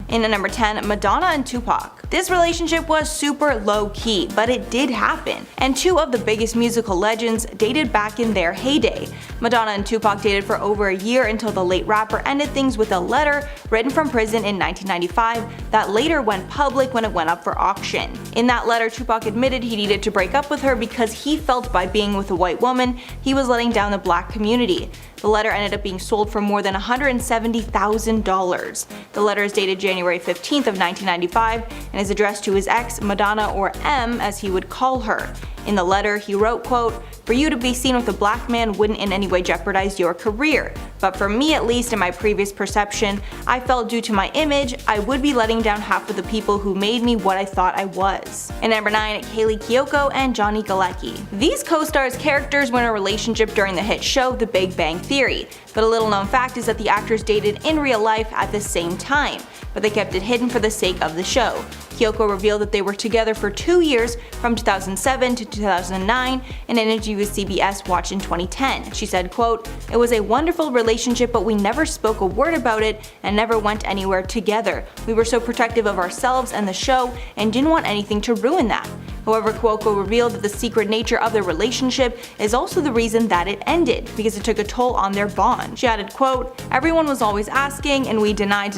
In at number 10, Madonna and Tupac. This relationship was super low-key, but it did happen, and two of the biggest musical legends dated back in their heyday. Madonna and Tupac dated for over a year until the late rapper ended things with a letter written from prison in 1995 that later went public when it went up for auction. In that letter, Tupac admitted he needed to break up with her because he felt by being with a white woman, he was letting down the black community. The letter ended up being sold for more than $170,000. The letter is dated January 15th of 1995 and is addressed to his ex, Madonna, or M as he would call her. In the letter, he wrote, quote, "For you to be seen with a black man wouldn't in any way jeopardize your career. But for me, at least in my previous perception, I felt due to my image, I would be letting down half of the people who made me what I thought I was." And number 9, Kaylee Cuoco and Johnny Galecki. These co-stars' characters were in a relationship during the hit show The Big Bang Theory, but a little known fact is that the actors dated in real life at the same time, but they kept it hidden for the sake of the show. Cuoco revealed that they were together for 2 years from 2007 to 2009 in an interview with CBS Watch in 2010. She said, quote, "It was a wonderful relationship, but we never spoke a word about it and never went anywhere together. We were so protective of ourselves and the show and didn't want anything to ruin that." However, Cuoco revealed that the secret nature of their relationship is also the reason that it ended, because it took a toll on their bond. She added, quote, "Everyone was always asking and we denied,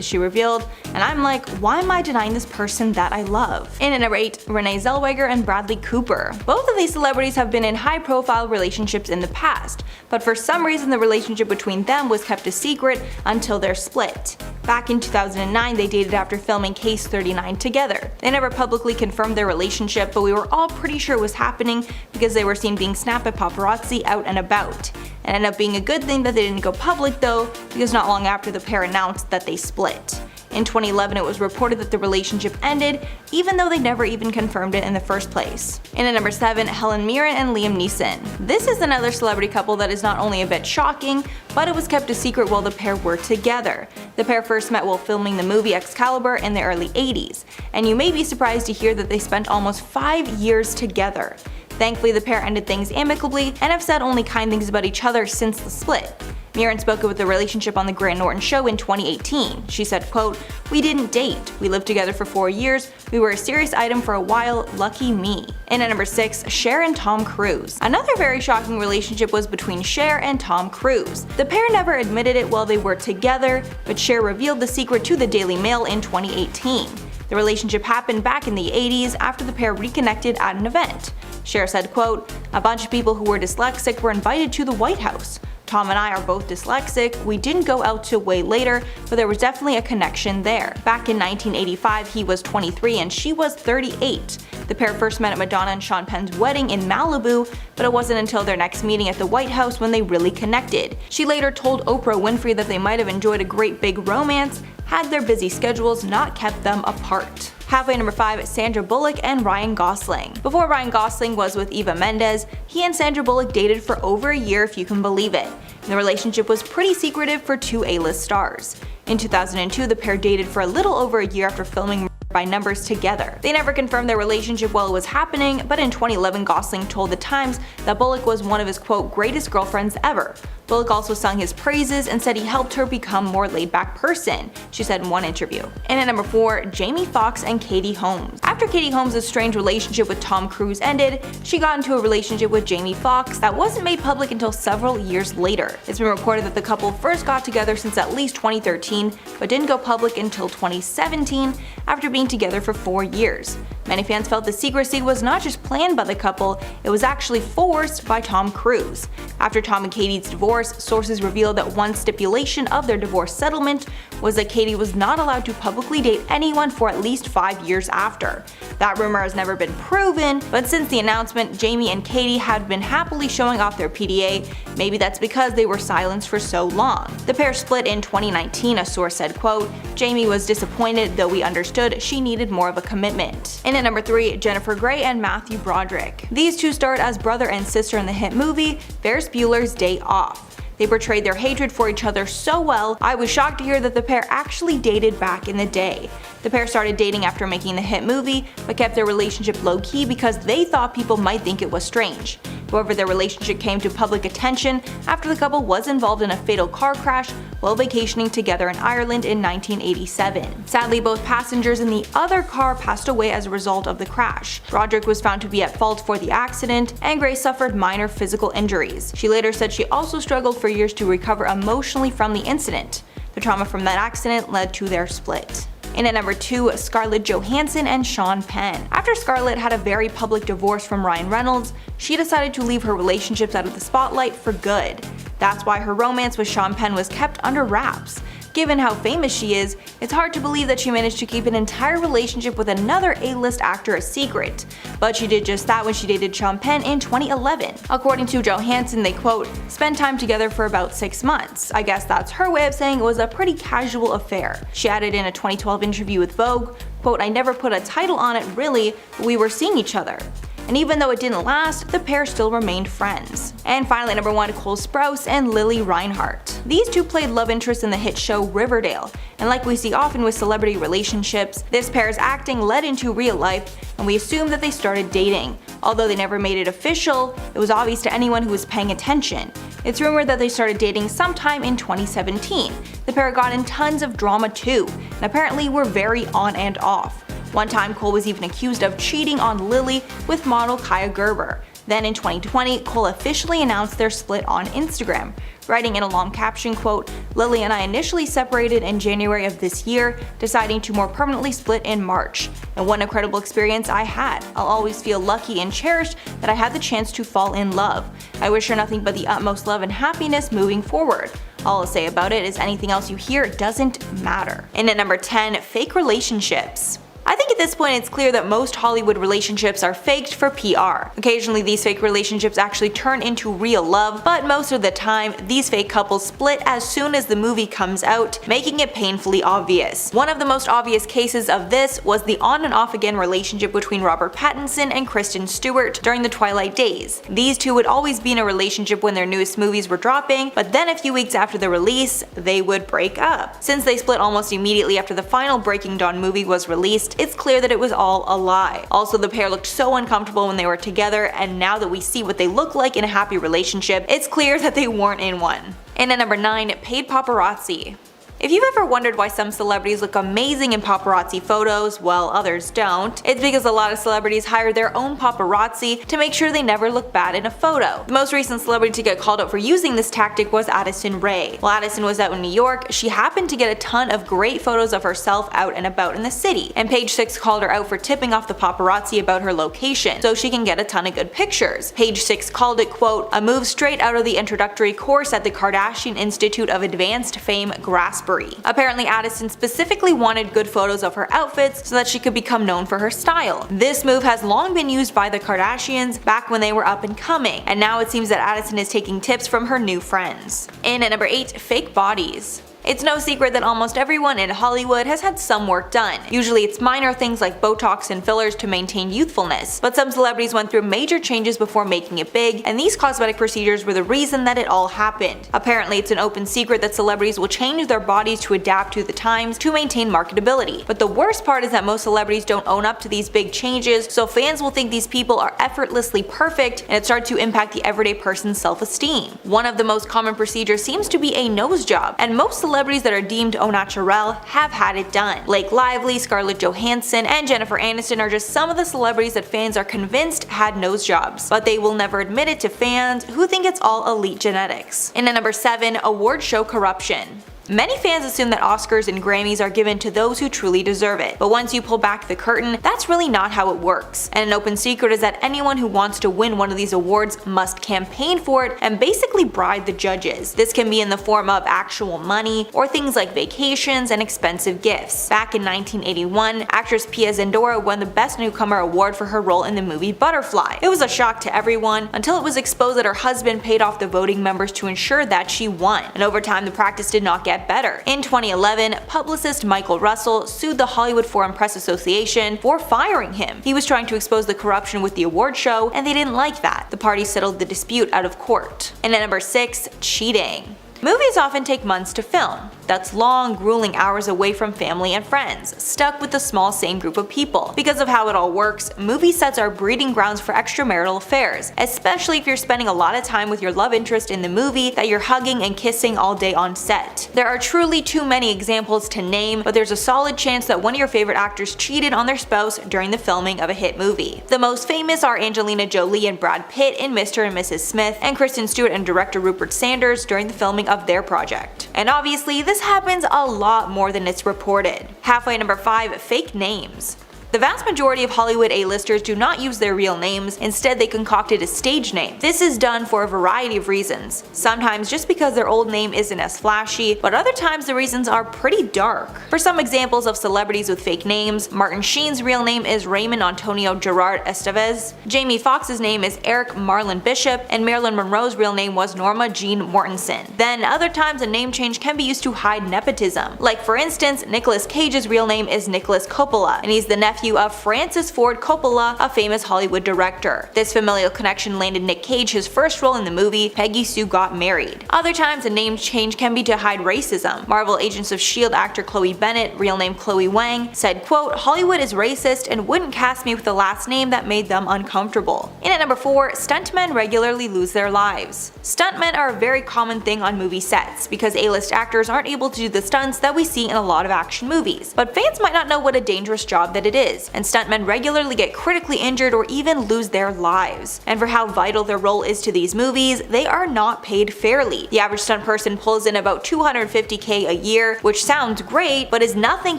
she revealed, and I'm like, why am I denying this person that I love?" In at number 8, Renee Zellweger and Bradley Cooper. Both of these celebrities have been in high-profile relationships in the past, but for some reason the relationship between them was kept a secret until their split. Back in 2009, they dated after filming Case 39 together. They never publicly confirmed their relationship, but we were all pretty sure it was happening because they were seen being snapped by paparazzi out and about. It ended up being a good thing that they didn't go public though, because not long after the pair announced that they split. In 2011, it was reported that the relationship ended, even though they never even confirmed it in the first place. In at number 7, Helen Mirren and Liam Neeson. This is another celebrity couple that is not only a bit shocking, but it was kept a secret while the pair were together. The pair first met while filming the movie Excalibur in the early 80s, and you may be surprised to hear that they spent almost 5 years together. Thankfully, the pair ended things amicably and have said only kind things about each other since the split. Mirren spoke about the relationship on the Grant Norton Show in 2018. She said, quote, "We didn't date. We lived together for 4 years. We were a serious item for a while. Lucky me." In at number 6, Cher and Tom Cruise. Another very shocking relationship was between Cher and Tom Cruise. The pair never admitted it while they were together, but Cher revealed the secret to the Daily Mail in 2018. The relationship happened back in the 80s after the pair reconnected at an event. Cher said, quote, "A bunch of people who were dyslexic were invited to the White House. Tom and I are both dyslexic. We didn't go out till way later, but there was definitely a connection there. Back in 1985, he was 23 and she was 38. The pair first met at Madonna and Sean Penn's wedding in Malibu, but it wasn't until their next meeting at the White House when they really connected. She later told Oprah Winfrey that they might have enjoyed a great big romance had their busy schedules not kept them apart." Halfway number 5, Sandra Bullock and Ryan Gosling. Before Ryan Gosling was with Eva Mendes, he and Sandra Bullock dated for over a year if you can believe it. And the relationship was pretty secretive for two A-list stars. In 2002, the pair dated for a little over a year after filming by Numbers together. They never confirmed their relationship while it was happening, but in 2011 Gosling told The Times that Bullock was one of his quote greatest girlfriends ever. Bullock also sung his praises and said he helped her become a more laid-back person, she said in one interview. And at number 4, Jamie Foxx and Katie Holmes. After Katie Holmes' strained relationship with Tom Cruise ended, she got into a relationship with Jamie Foxx that wasn't made public until several years later. It's been reported that the couple first got together since at least 2013, but didn't go public until 2017 after being together for 4 years. Many fans felt the secrecy was not just planned by the couple, it was actually forced by Tom Cruise. After Tom and Katie's divorce, sources revealed that one stipulation of their divorce settlement was that Katie was not allowed to publicly date anyone for at least 5 years after. That rumor has never been proven, but since the announcement, Jamie and Katie had been happily showing off their PDA. Maybe that's because they were silenced for so long. The pair split in 2019, a source said, quote, "Jamie was disappointed, though we understood she needed more of a commitment." And at number 3, Jennifer Grey and Matthew Broderick. These two starred as brother and sister in the hit movie Ferris Bueller's Day Off. They portrayed their hatred for each other so well, I was shocked to hear that the pair actually dated back in the day. The pair started dating after making the hit movie, but kept their relationship low-key because they thought people might think it was strange. However, their relationship came to public attention after the couple was involved in a fatal car crash while vacationing together in Ireland in 1987. Sadly, both passengers in the other car passed away as a result of the crash. Roderick was found to be at fault for the accident, and Grace suffered minor physical injuries. She later said she also struggled for years to recover emotionally from the incident. The trauma from that accident led to their split. In at number 2, Scarlett Johansson and Sean Penn. After Scarlett had a very public divorce from Ryan Reynolds, she decided to leave her relationships out of the spotlight for good. That's why her romance with Sean Penn was kept under wraps. Given how famous she is, it's hard to believe that she managed to keep an entire relationship with another A-list actor a secret. But she did just that when she dated Sean Penn in 2011. According to Johansson, they quote, "spent time together for about 6 months. I guess that's her way of saying it was a pretty casual affair." She added in a 2012 interview with Vogue, quote, "I never put a title on it really, but we were seeing each other. And even though it didn't last, the pair still remained friends." And finally, number 1, Cole Sprouse and Lily Reinhart. These two played love interests in the hit show Riverdale, and like we see often with celebrity relationships, this pair's acting led into real life, and we assume that they started dating. Although they never made it official, it was obvious to anyone who was paying attention. It's rumored that they started dating sometime in 2017. The pair got in tons of drama too, and apparently were very on and off. One time, Cole was even accused of cheating on Lily with model Kaya Gerber. Then in 2020, Cole officially announced their split on Instagram, writing in a long caption, quote, "Lily and I initially separated in January of this year, deciding to more permanently split in March. And what an incredible experience I had. I'll always feel lucky and cherished that I had the chance to fall in love. I wish her nothing but the utmost love and happiness moving forward. All I'll say about it is anything else you hear doesn't matter." And at number 10, fake relationships. I think at this point it's clear that most Hollywood relationships are faked for PR. Occasionally these fake relationships actually turn into real love, but most of the time, these fake couples split as soon as the movie comes out, making it painfully obvious. One of the most obvious cases of this was the on and off again relationship between Robert Pattinson and Kristen Stewart during the Twilight days. These two would always be in a relationship when their newest movies were dropping, but then a few weeks after the release, they would break up. Since they split almost immediately after the final Breaking Dawn movie was released, it's clear that it was all a lie. Also, the pair looked so uncomfortable when they were together, and now that we see what they look like in a happy relationship, it's clear that they weren't in one. And at number 9, paid paparazzi. If you've ever wondered why some celebrities look amazing in paparazzi photos while others don't, it's because a lot of celebrities hire their own paparazzi to make sure they never look bad in a photo. The most recent celebrity to get called out for using this tactic was Addison Rae. While Addison was out in New York, she happened to get a ton of great photos of herself out and about in the city, and Page Six called her out for tipping off the paparazzi about her location, so she can get a ton of good pictures. Page Six called it, quote, "a move straight out of the introductory course at the Kardashian Institute of Advanced Fame Grasp." Apparently Addison specifically wanted good photos of her outfits so that she could become known for her style. This move has long been used by the Kardashians back when they were up and coming, and now it seems that Addison is taking tips from her new friends. And at number 8, fake bodies. It's no secret that almost everyone in Hollywood has had some work done. Usually it's minor things like Botox and fillers to maintain youthfulness, but some celebrities went through major changes before making it big, and these cosmetic procedures were the reason that it all happened. Apparently it's an open secret that celebrities will change their bodies to adapt to the times to maintain marketability. But the worst part is that most celebrities don't own up to these big changes, so fans will think these people are effortlessly perfect, and it starts to impact the everyday person's self-esteem. One of the most common procedures seems to be a nose job, and most celebrities that are deemed au naturel have had it done. Blake Lively, Scarlett Johansson, and Jennifer Aniston are just some of the celebrities that fans are convinced had nose jobs, but they will never admit it to fans who think it's all elite genetics. And at number 7, award show corruption. Many fans assume that Oscars and Grammys are given to those who truly deserve it, but once you pull back the curtain, that's really not how it works. And an open secret is that anyone who wants to win one of these awards must campaign for it and basically bribe the judges. This can be in the form of actual money or things like vacations and expensive gifts. Back in 1981, actress Pia Zendora won the Best Newcomer award for her role in the movie Butterfly. It was a shock to everyone until it was exposed that her husband paid off the voting members to ensure that she won, and over time the practice did not get better. In 2011, publicist Michael Russell sued the Hollywood Foreign Press Association for firing him. He was trying to expose the corruption with the award show, and they didn't like that. The parties settled the dispute out of court. And at number 6, cheating. Movies often take months to film. That's long, grueling hours away from family and friends, stuck with a small same group of people. Because of how it all works, movie sets are breeding grounds for extramarital affairs, especially if you're spending a lot of time with your love interest in the movie that you're hugging and kissing all day on set. There are truly too many examples to name, but there's a solid chance that one of your favorite actors cheated on their spouse during the filming of a hit movie. The most famous are Angelina Jolie and Brad Pitt in Mr. and Mrs. Smith, and Kristen Stewart and director Rupert Sanders during the filming of their project. And obviously, this happens a lot more than it's reported. Halfway number 5, fake names. The vast majority of Hollywood A-listers do not use their real names, instead they concocted a stage name. This is done for a variety of reasons. Sometimes just because their old name isn't as flashy, but other times the reasons are pretty dark. For some examples of celebrities with fake names, Martin Sheen's real name is Raymond Antonio Gerard Estevez, Jamie Foxx's name is Eric Marlon Bishop, and Marilyn Monroe's real name was Norma Jean Mortensen. Then other times a name change can be used to hide nepotism. Like for instance, Nicolas Cage's real name is Nicholas Coppola, and he's the nephew of Francis Ford Coppola, a famous Hollywood director. This familial connection landed Nick Cage his first role in the movie Peggy Sue Got Married. Other times a name change can be to hide racism. Marvel Agents of S.H.I.E.L.D. actor Chloe Bennett, real name Chloe Wang, said, quote, "Hollywood is racist and wouldn't cast me with the last name that made them uncomfortable." In at number 4, stuntmen regularly lose their lives. Stuntmen are a very common thing on movie sets because A-list actors aren't able to do the stunts that we see in a lot of action movies. But fans might not know what a dangerous job that it is, and stuntmen regularly get critically injured or even lose their lives. And for how vital their role is to these movies, they are not paid fairly. The average stunt person pulls in about $250K a year, which sounds great, but is nothing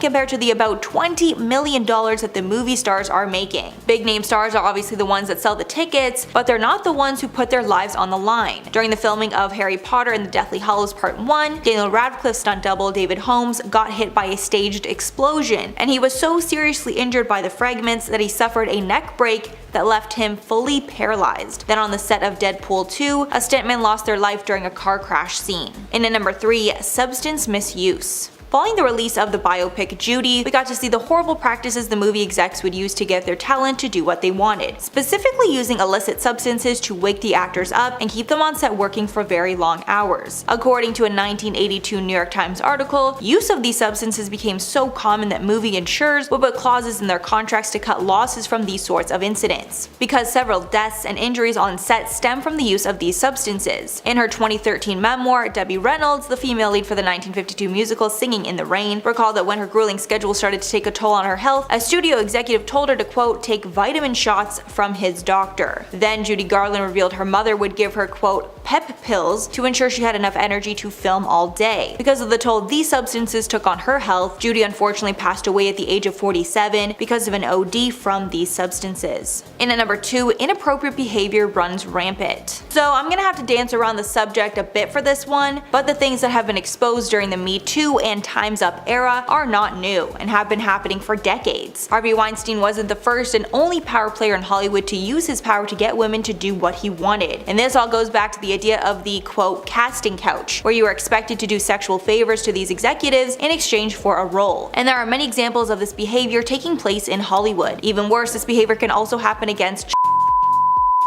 compared to the about $20 million that the movie stars are making. Big name stars are obviously the ones that sell the tickets, but they're not the ones who put their lives on the line. During the filming of Harry Potter and the Deathly Hallows Part 1, Daniel Radcliffe's stunt double David Holmes got hit by a staged explosion, and he was so seriously injured by the fragments that he suffered a neck break that left him fully paralyzed. Then on the set of Deadpool 2, a stuntman lost their life during a car crash scene. And at number 3, substance misuse. Following the release of the biopic Judy, we got to see the horrible practices the movie execs would use to get their talent to do what they wanted, specifically using illicit substances to wake the actors up and keep them on set working for very long hours. According to a 1982 New York Times article, use of these substances became so common that movie insurers would put clauses in their contracts to cut losses from these sorts of incidents, because several deaths and injuries on set stem from the use of these substances. In her 2013 memoir, Debbie Reynolds, the female lead for the 1952 musical Singing in the Rain, recalled that when her grueling schedule started to take a toll on her health, a studio executive told her to, quote, take vitamin shots from his doctor. Then Judy Garland revealed her mother would give her, quote, pep pills to ensure she had enough energy to film all day. Because of the toll these substances took on her health, Judy unfortunately passed away at the age of 47 because of an OD from these substances. In at number 2, inappropriate behavior runs rampant. So I'm gonna have to dance around the subject a bit for this one, but the things that have been exposed during the Me Too and Time's Up era are not new and have been happening for decades. Harvey Weinstein wasn't the first and only power player in Hollywood to use his power to get women to do what he wanted. And this all goes back to the idea of the, quote, casting couch, where you are expected to do sexual favors to these executives in exchange for a role. And there are many examples of this behavior taking place in Hollywood. Even worse, this behavior can also happen against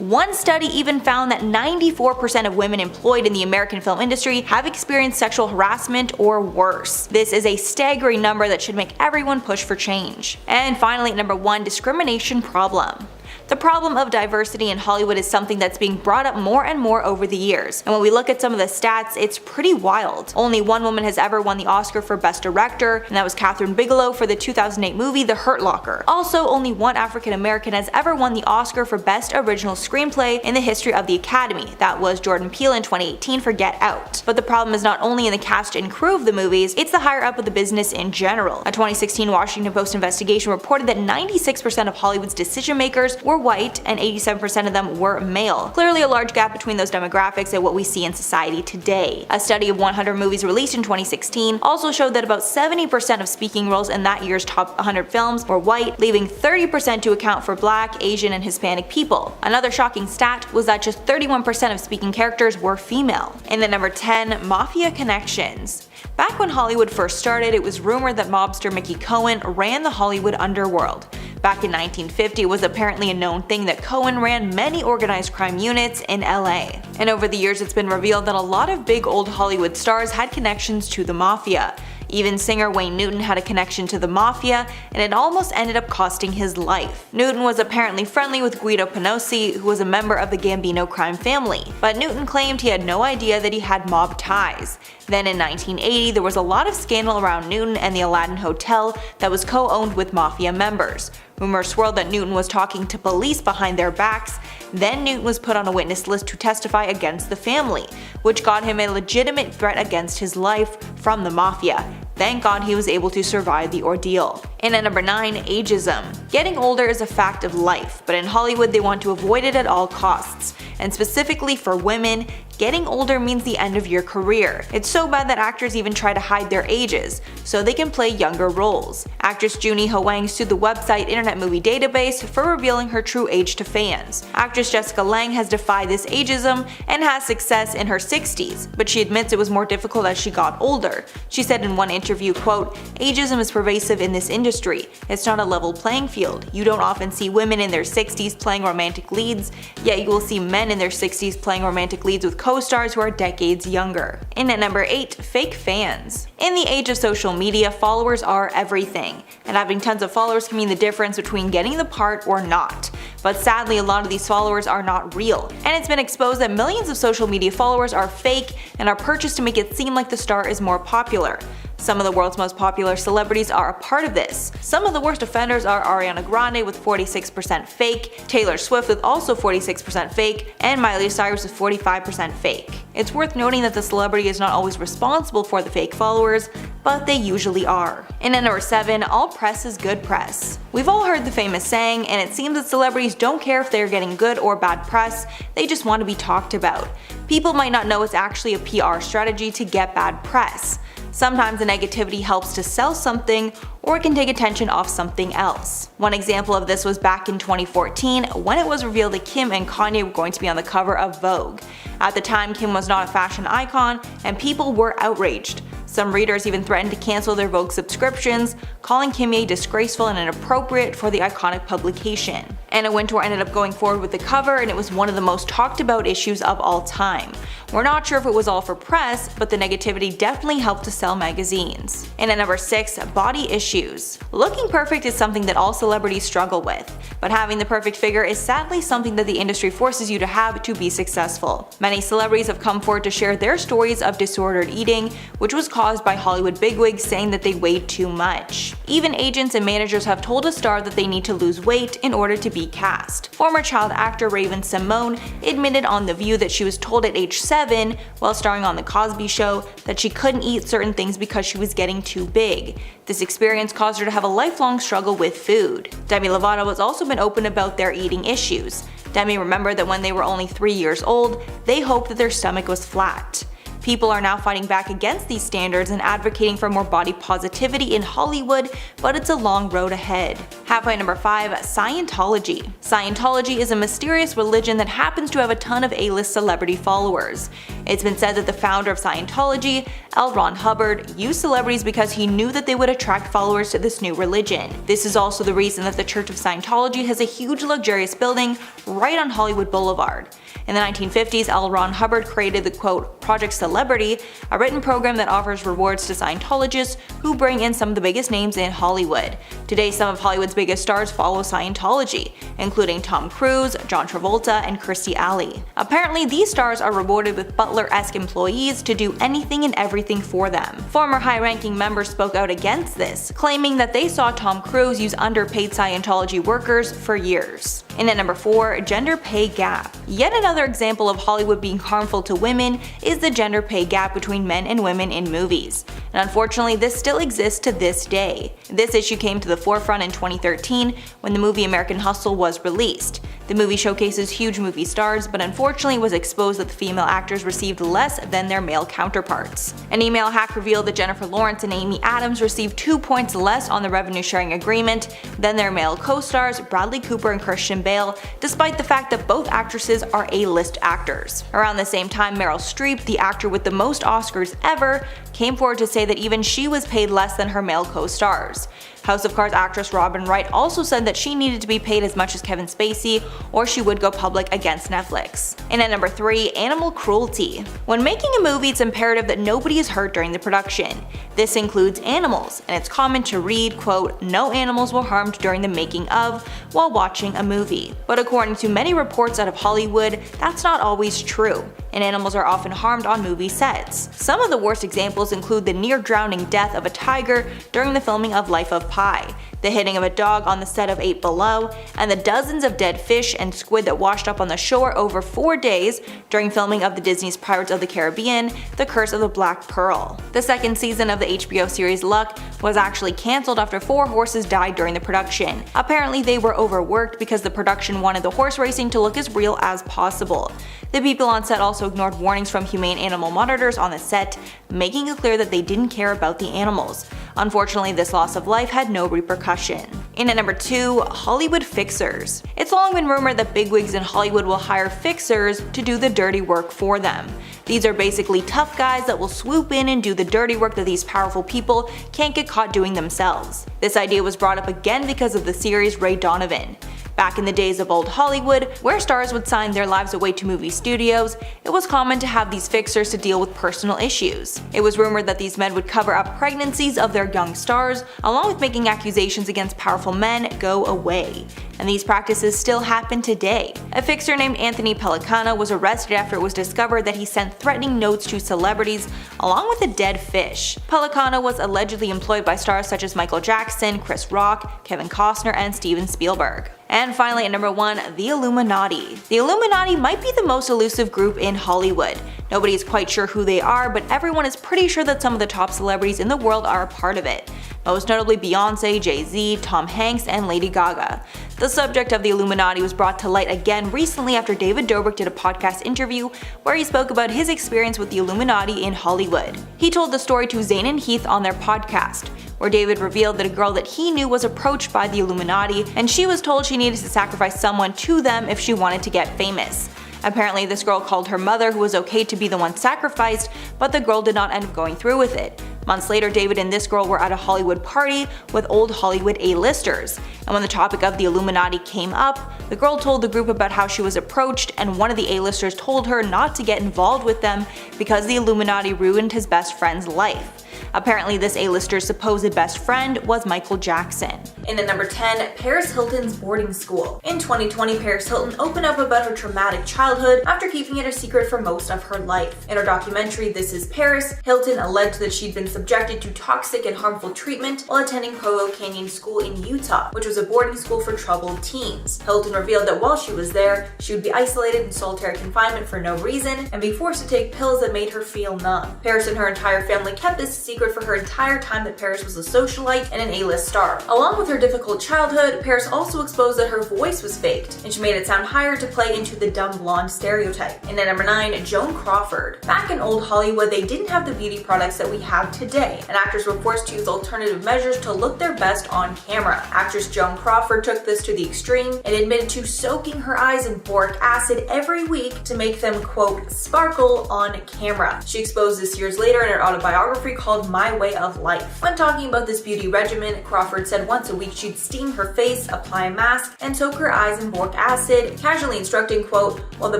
One study even found that 94% of women employed in the American film industry have experienced sexual harassment or worse. This is a staggering number that should make everyone push for change. And finally, at number 1, discrimination problem. The problem of diversity in Hollywood is something that's being brought up more and more over the years, and when we look at some of the stats, it's pretty wild. Only one woman has ever won the Oscar for Best Director, and that was Kathryn Bigelow for the 2008 movie The Hurt Locker. Also, only one African American has ever won the Oscar for Best Original Screenplay in the history of the Academy. That was Jordan Peele in 2018 for Get Out. But the problem is not only in the cast and crew of the movies, it's the higher up of the business in general. A 2016 Washington Post investigation reported that 96% of Hollywood's decision makers were white and 87% of them were male. Clearly a large gap between those demographics and what we see in society today. A study of 100 movies released in 2016 also showed that about 70% of speaking roles in that year's top 100 films were white, leaving 30% to account for Black, Asian, and Hispanic people. Another shocking stat was that just 31% of speaking characters were female. And at number 10, Mafia connections. Back when Hollywood first started, it was rumored that mobster Mickey Cohen ran the Hollywood underworld. Back in 1950, it was apparently a known thing that Cohen ran many organized crime units in LA. And over the years, it's been revealed that a lot of big old Hollywood stars had connections to the Mafia. Even singer Wayne Newton had a connection to the Mafia, and it almost ended up costing his life. Newton was apparently friendly with Guido Penosi, who was a member of the Gambino crime family, but Newton claimed he had no idea that he had mob ties. Then in 1980, there was a lot of scandal around Newton and the Aladdin Hotel that was co-owned with Mafia members. Rumors swirled that Newton was talking to police behind their backs. Then Newton was put on a witness list to testify against the family, which got him a legitimate threat against his life from the Mafia. Thank God he was able to survive the ordeal. And at number 9, ageism. Getting older is a fact of life, but in Hollywood they want to avoid it at all costs. And specifically for women, getting older means the end of your career. It's so bad that actors even try to hide their ages, so they can play younger roles. Actress Junie Hoang sued the website Internet Movie Database for revealing her true age to fans. Actress Jessica Lange has defied this ageism and has success in her 60s, but she admits it was more difficult as she got older. She said in one interview, quote, "Ageism is pervasive in this industry. It's not a level playing field. You don't often see women in their 60s playing romantic leads, yet you will see men in their 60s playing romantic leads with co-stars who are decades younger." And at number 8, fake fans. In the age of social media, followers are everything, and having tons of followers can mean the difference between getting the part or not. But sadly, a lot of these followers are not real, and it's been exposed that millions of social media followers are fake and are purchased to make it seem like the star is more popular. Some of the world's most popular celebrities are a part of this. Some of the worst offenders are Ariana Grande with 46% fake, Taylor Swift with also 46% fake, and Miley Cyrus with 45% fake. It's worth noting that the celebrity is not always responsible for the fake followers, but they usually are. And at number 7, all press is good press. We've all heard the famous saying, and it seems that celebrities don't care if they're getting good or bad press, they just want to be talked about. People might not know it's actually a PR strategy to get bad press. Sometimes the negativity helps to sell something, or it can take attention off something else. One example of this was back in 2014 when it was revealed that Kim and Kanye were going to be on the cover of Vogue. At the time, Kim was not a fashion icon, and people were outraged. Some readers even threatened to cancel their Vogue subscriptions, calling Kanye disgraceful and inappropriate for the iconic publication. Anna Wintour ended up going forward with the cover, and it was one of the most talked about issues of all time. We're not sure if it was all for press, but the negativity definitely helped to sell magazines. And at number 6, body issues. Looking perfect is something that all celebrities struggle with, but having the perfect figure is sadly something that the industry forces you to have to be successful. Many celebrities have come forward to share their stories of disordered eating, which was caused by Hollywood bigwigs saying that they weighed too much. Even agents and managers have told a star that they need to lose weight in order to be cast. Former child actor Raven Simone admitted on The View that she was told at age 7, while starring on The Cosby Show, that she couldn't eat certain things because she was getting too big. This experience caused her to have a lifelong struggle with food. Demi Lovato has also been open about their eating issues. Demi remembered that when they were only 3 years old, they hoped that their stomach was flat. People are now fighting back against these standards and advocating for more body positivity in Hollywood, but it's a long road ahead. Halfway number 5, Scientology. Scientology is a mysterious religion that happens to have a ton of A-list celebrity followers. It's been said that the founder of Scientology, L. Ron Hubbard, used celebrities because he knew that they would attract followers to this new religion. This is also the reason that the Church of Scientology has a huge luxurious building right on Hollywood Boulevard. In the 1950s, L. Ron Hubbard created the quote, Project Celebrity, a written program that offers rewards to Scientologists who bring in some of the biggest names in Hollywood. Today, some of Hollywood's biggest stars follow Scientology, including Tom Cruise, John Travolta, and Kirstie Alley. Apparently, these stars are rewarded with butler-esque employees to do anything and everything for them. Former high-ranking members spoke out against this, claiming that they saw Tom Cruise use underpaid Scientology workers for years. And at number 4, gender pay gap. Yet another example of Hollywood being harmful to women is the gender pay gap between men and women in movies. And unfortunately, this still exists to this day. This issue came to the forefront in 2013 when the movie American Hustle was released. The movie showcases huge movie stars, but unfortunately it was exposed that the female actors received less than their male counterparts. An email hack revealed that Jennifer Lawrence and Amy Adams received 2 points less on the revenue sharing agreement than their male co-stars Bradley Cooper and Christian Bale, despite the fact that both actresses are A-list actors. Around the same time, Meryl Streep, the actor with the most Oscars ever, came forward to say that even she was paid less than her male co-stars. House of Cards actress Robin Wright also said that she needed to be paid as much as Kevin Spacey or she would go public against Netflix. And at number 3, animal cruelty. When making a movie, it's imperative that nobody is hurt during the production. This includes animals, and it's common to read, quote, "No animals were harmed during the making of" while watching a movie. But according to many reports out of Hollywood, that's not always true, and animals are often harmed on movie sets. Some of the worst examples include the near-drowning death of a tiger during the filming of Life of Pi, the hitting of a dog on the set of 8 Below, and the dozens of dead fish and squid that washed up on the shore over 4 days during filming of the Disney's Pirates of the Caribbean, The Curse of the Black Pearl. The second season of the HBO series Luck was actually cancelled after 4 horses died during the production. Apparently they were overworked because the production wanted the horse racing to look as real as possible. The people on set also ignored warnings from humane animal monitors on the set, making it clear that they didn't care about the animals. Unfortunately, this loss of life had no repercussion. In at number 2, Hollywood fixers. It's long been rumored that bigwigs in Hollywood will hire fixers to do the dirty work for them. These are basically tough guys that will swoop in and do the dirty work that these powerful people can't get caught doing themselves. This idea was brought up again because of the series Ray Donovan. Back in the days of old Hollywood, where stars would sign their lives away to movie studios, it was common to have these fixers to deal with personal issues. It was rumored that these men would cover up pregnancies of their young stars, along with making accusations against powerful men go away. And these practices still happen today. A fixer named Anthony Pellicano was arrested after it was discovered that he sent threatening notes to celebrities along with a dead fish. Pellicano was allegedly employed by stars such as Michael Jackson, Chris Rock, Kevin Costner, and Steven Spielberg. And finally at number 1, the Illuminati. The Illuminati might be the most elusive group in Hollywood. Nobody is quite sure who they are, but everyone is pretty sure that some of the top celebrities in the world are a part of it. Most notably Beyonce, Jay-Z, Tom Hanks, and Lady Gaga. The subject of the Illuminati was brought to light again recently after David Dobrik did a podcast interview where he spoke about his experience with the Illuminati in Hollywood. He told the story to Zayn and Heath on their podcast, where David revealed that a girl that he knew was approached by the Illuminati and she was told she needed to sacrifice someone to them if she wanted to get famous. Apparently this girl called her mother, who was okay to be the one sacrificed, but the girl did not end up going through with it. Months later, David and this girl were at a Hollywood party with old Hollywood A-listers, and when the topic of the Illuminati came up, the girl told the group about how she was approached and one of the A-listers told her not to get involved with them because the Illuminati ruined his best friend's life. Apparently this A-lister's supposed best friend was Michael Jackson. And at number 10, Paris Hilton's boarding school. In 2020, Paris Hilton opened up about her traumatic childhood after keeping it a secret for most of her life. In her documentary This Is Paris, Hilton alleged that she'd been subjected to toxic and harmful treatment while attending Provo Canyon School in Utah, which was a boarding school for troubled teens. Hilton revealed that while she was there, she would be isolated in solitary confinement for no reason and be forced to take pills that made her feel numb. Paris and her entire family kept this secret for her entire time that Paris was a socialite and an A-list star. Along with her difficult childhood, Paris also exposed that her voice was faked, and she made it sound higher to play into the dumb blonde stereotype. And at number 9, Joan Crawford. Back in old Hollywood, they didn't have the beauty products that we have today, and actors were forced to use alternative measures to look their best on camera. Actress Joan Crawford took this to the extreme and admitted to soaking her eyes in boric acid every week to make them, quote, sparkle on camera. She exposed this years later in her autobiography called My Way of Life. When talking about this beauty regimen, Crawford said once a week she'd steam her face, apply a mask, and soak her eyes in boric acid, casually instructing, quote, while the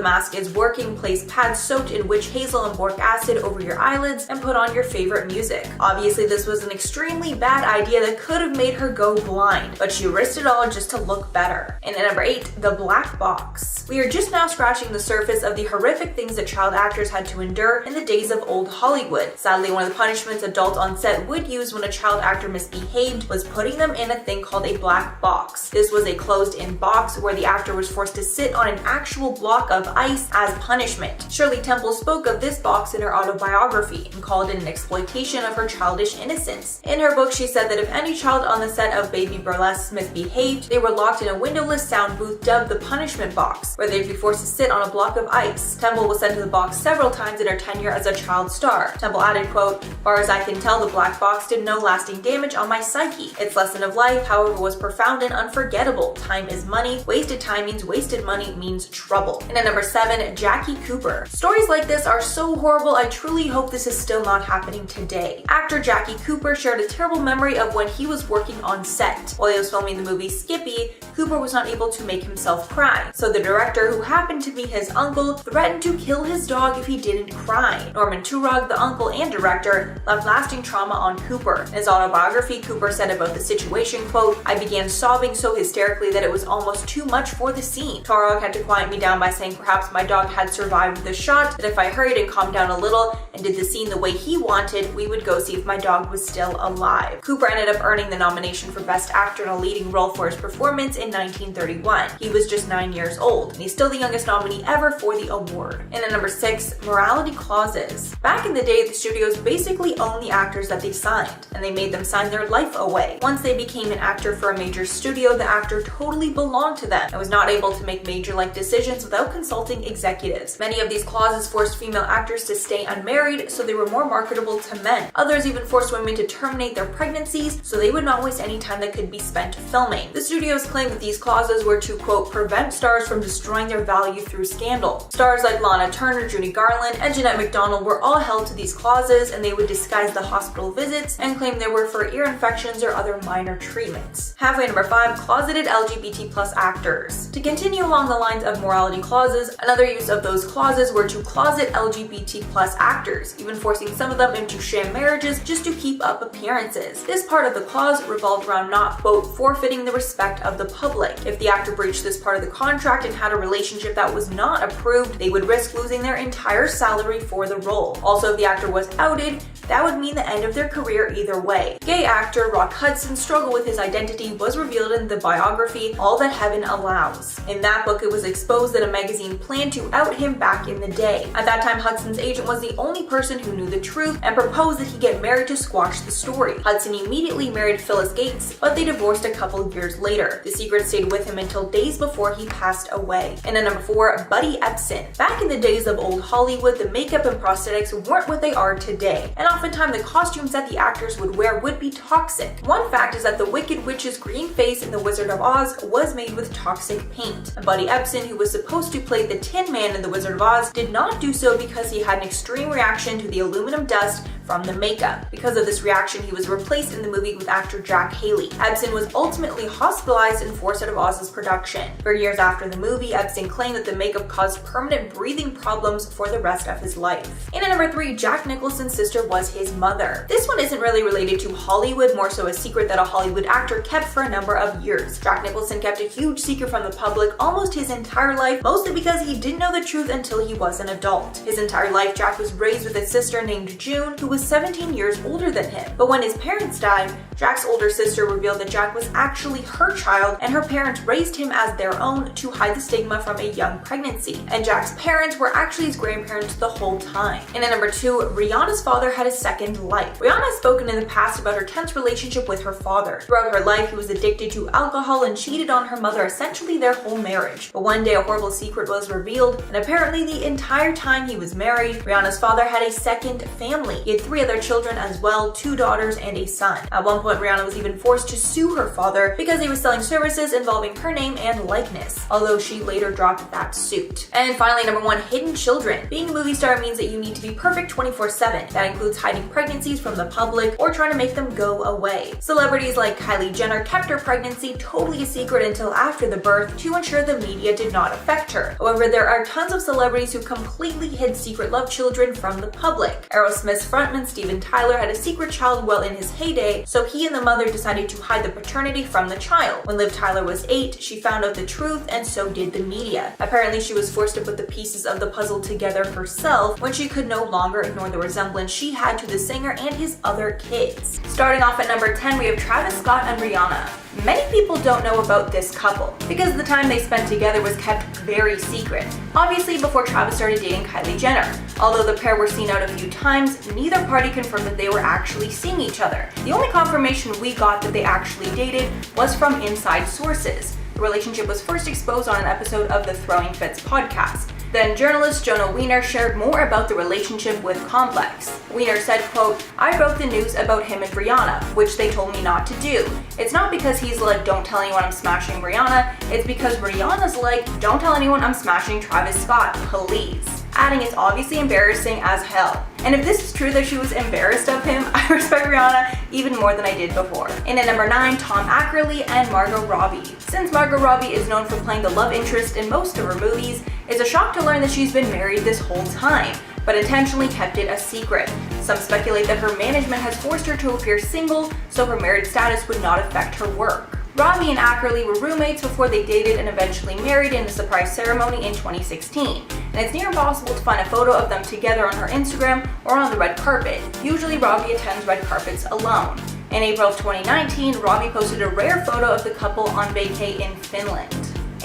mask is working, place pads soaked in witch hazel and boric acid over your eyelids and put on your favorite music. Obviously this was an extremely bad idea that could have made her go blind, but she risked it all just to look better. And at number 8, the black box. We are just now scratching the surface of the horrific things that child actors had to endure in the days of old Hollywood. Sadly, one of the punishments adults on set would use when a child actor misbehaved was putting them in a thing called a black box. This was a closed-in box where the actor was forced to sit on an actual block of ice as punishment. Shirley Temple spoke of this box in her autobiography and called it an exploitation of her childish innocence. In her book, she said that if any child on the set of Baby Burlesque misbehaved, they were locked in a windowless sound booth dubbed the punishment box, where they'd be forced to sit on a block of ice. Temple was sent to the box several times in her tenure as a child star. Temple added, quote, far as I can can tell the black box did no lasting damage on my psyche. Its lesson of life, however, was profound and unforgettable. Time is money. Wasted time means wasted money means trouble. And at number 7, Jackie Cooper. Stories like this are so horrible, I truly hope this is still not happening today. Actor Jackie Cooper shared a terrible memory of when he was working on set. While he was filming the movie Skippy, Cooper was not able to make himself cry. So the director, who happened to be his uncle, threatened to kill his dog if he didn't cry. Norman Turog, the uncle and director, left lasting trauma on Cooper. In his autobiography, Cooper said about the situation, quote, "I began sobbing so hysterically that it was almost too much for the scene. Turog had to quiet me down by saying perhaps my dog had survived the shot, that if I hurried and calmed down a little and did the scene the way he wanted, we would go see if my dog was still alive." Cooper ended up earning the nomination for Best Actor in a Leading Role for his performance in 1931. He was just 9 years old, and he's still the youngest nominee ever for the award. And at number 6, morality clauses. Back in the day, the studios basically owned the actors that they signed, and they made them sign their life away. Once they became an actor for a major studio, the actor totally belonged to them and was not able to make major life decisions without consulting executives. Many of these clauses forced female actors to stay unmarried so they were more marketable to men. Others even forced women to terminate their pregnancies so they would not waste any time that could be spent filming. The studios claimed that these clauses were to, quote, prevent stars from destroying their value through scandal. Stars like Lana Turner, Judy Garland, and Jeanette MacDonald were all held to these clauses, and they would disguise the hospital visits and claim they were for ear infections or other minor treatments. Halfway number 5, closeted LGBT plus actors. To continue along the lines of morality clauses, another use of those clauses were to closet LGBT plus actors, even forcing some of them into sham marriages just to keep up appearances. This part of the clause revolved around not, quote, forfeiting the respect of the public. If the actor breached this part of the contract and had a relationship that was not approved, they would risk losing their entire salary for the role. Also, if the actor was outed, that would mean the end of their career either way. Gay actor Rock Hudson's struggle with his identity was revealed in the biography All That Heaven Allows. In that book, it was exposed that a magazine planned to out him back in the day. At that time, Hudson's agent was the only person who knew the truth and proposed that he get married to squash the story. Hudson immediately married Phyllis Gates, but they divorced a couple years later. The secret stayed with him until days before he passed away. And at number 4, Buddy Epson. Back in the days of old Hollywood, the makeup and prosthetics weren't what they are today, and oftentimes the costumes that the actors would wear would be toxic. One fact is that the Wicked Witch's green face in The Wizard of Oz was made with toxic paint. And Buddy Epson, who was supposed to play the Tin Man in The Wizard of Oz, did not do so because he had an extreme reaction to the aluminum dust from the makeup. Because of this reaction, he was replaced in the movie with actor Jack Haley. Epson was ultimately hospitalized and forced out of Oz's production. For years after the movie, Epson claimed that the makeup caused permanent breathing problems for the rest of his life. And at number 3, Jack Nicholson's sister was his mother. This one isn't really related to Hollywood, more so a secret that a Hollywood actor kept for a number of years. Jack Nicholson kept a huge secret from the public almost his entire life, mostly because he didn't know the truth until he was an adult. His entire life, Jack was raised with a sister named June, who was 17 years older than him. But when his parents died, Jack's older sister revealed that Jack was actually her child, and her parents raised him as their own to hide the stigma from a young pregnancy. And Jack's parents were actually his grandparents the whole time. And at number 2, Rihanna's father had a second life. Rihanna has spoken in the past about her tense relationship with her father. Throughout her life, he was addicted to alcohol and cheated on her mother essentially their whole marriage. But one day, a horrible secret was revealed, and apparently the entire time he was married, Rihanna's father had a second family. He had 3 other children as well, 2 daughters and a son. At one point, Rihanna was even forced to sue her father because he was selling services involving her name and likeness, although she later dropped that suit. And finally, number 1, hidden children. Being a movie star means that you need to be perfect 24/7. That includes hiding pregnancies from the public or trying to make them go away. Celebrities like Kylie Jenner kept her pregnancy totally a secret until after the birth to ensure the media did not affect her. However, there are tons of celebrities who completely hid secret love children from the public. Aerosmith's frontman Steven Tyler had a secret child well in his heyday, so he and the mother decided to hide the paternity from the child. When Liv Tyler was 8, she found out the truth, and so did the media. Apparently, she was forced to put the pieces of the puzzle together herself when she could no longer ignore the resemblance she had to the singer and his other kids. Starting off at number 10, we have Travis Scott and Rihanna. Many people don't know about this couple because the time they spent together was kept very secret. Obviously, before Travis started dating Kylie Jenner. Although the pair were seen out a few times, neither party confirmed that they were actually seeing each other. The only confirmation we got that they actually dated was from inside sources. The relationship was first exposed on an episode of the Throwing Fits podcast. Then journalist Jonah Wiener shared more about the relationship with Complex. Wiener said, quote, "I broke the news about him and Rihanna, which they told me not to do. It's not because he's like, don't tell anyone I'm smashing Rihanna, it's because Rihanna's like, don't tell anyone I'm smashing Travis Scott, please." Adding, "It's obviously embarrassing as hell." And if this is true that she was embarrassed of him, I respect Rihanna even more than I did before. In at number 9, Tom Ackerley and Margot Robbie. Since Margot Robbie is known for playing the love interest in most of her movies, it's a shock to learn that she's been married this whole time, but intentionally kept it a secret. Some speculate that her management has forced her to appear single, so her married status would not affect her work. Robbie and Ackerley were roommates before they dated and eventually married in a surprise ceremony in 2016. And it's near impossible to find a photo of them together on her Instagram or on the red carpet. Usually Robbie attends red carpets alone. In April of 2019, Robbie posted a rare photo of the couple on vacay in Finland.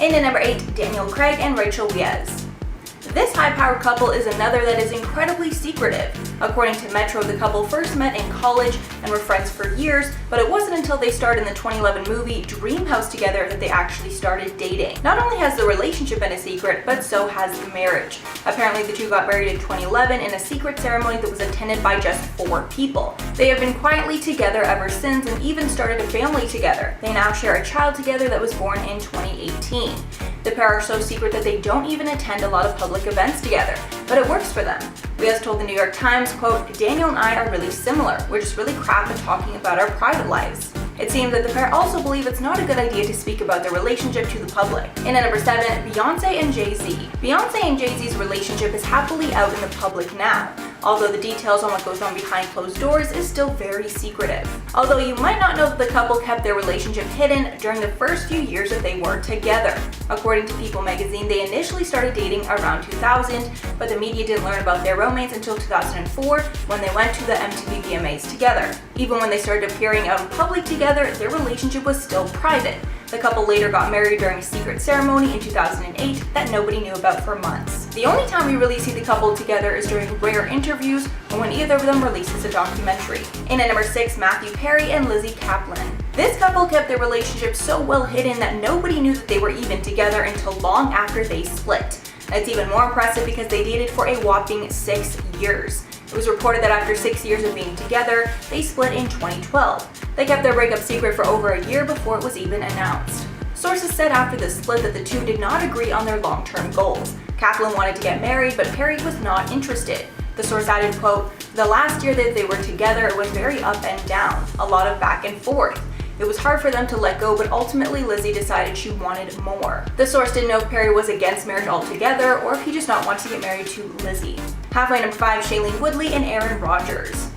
In at number 8, Daniel Craig and Rachel Weisz. This high-powered couple is another that is incredibly secretive. According to Metro, the couple first met in college and were friends for years, but it wasn't until they starred in the 2011 movie Dream House together that they actually started dating. Not only has the relationship been a secret, but so has the marriage. Apparently, the two got married in 2011 in a secret ceremony that was attended by just 4 people. They have been quietly together ever since and even started a family together. They now share a child together that was born in 2018. The pair are so secret that they don't even attend a lot of public events together, but it works for them. Weisz told the New York Times, quote, "Daniel and I are really similar. We're just really crap at talking about our private lives." It seems that the pair also believe it's not a good idea to speak about their relationship to the public. In at number 7, Beyonce and Jay-Z. Beyonce and Jay-Z's relationship is happily out in the public now, although the details on what goes on behind closed doors is still very secretive. Although you might not know that the couple kept their relationship hidden during the first few years that they were together. According to People magazine, they initially started dating around 2000, but the media didn't learn about their romance until 2004 when they went to the MTV VMAs together. Even when they started appearing out in public together, their relationship was still private. The couple later got married during a secret ceremony in 2008 that nobody knew about for months. The only time we really see the couple together is during rare interviews or when either of them releases a documentary. In at number 6, Matthew Perry and Lizzie Kaplan. This couple kept their relationship so well hidden that nobody knew that they were even together until long after they split. That's even more impressive because they dated for a whopping 6 years. It was reported that after 6 years of being together, they split in 2012. They kept their breakup secret for over a year before it was even announced. Sources said after the split that the two did not agree on their long-term goals. Kaplan wanted to get married, but Perry was not interested. The source added, quote, "The last year that they were together, it was very up and down, a lot of back and forth. It was hard for them to let go, but ultimately Lizzie decided she wanted more." The source didn't know if Perry was against marriage altogether or if he just not wanted to get married to Lizzie. Halfway number 5, Shailene Woodley and Aaron Rodgers.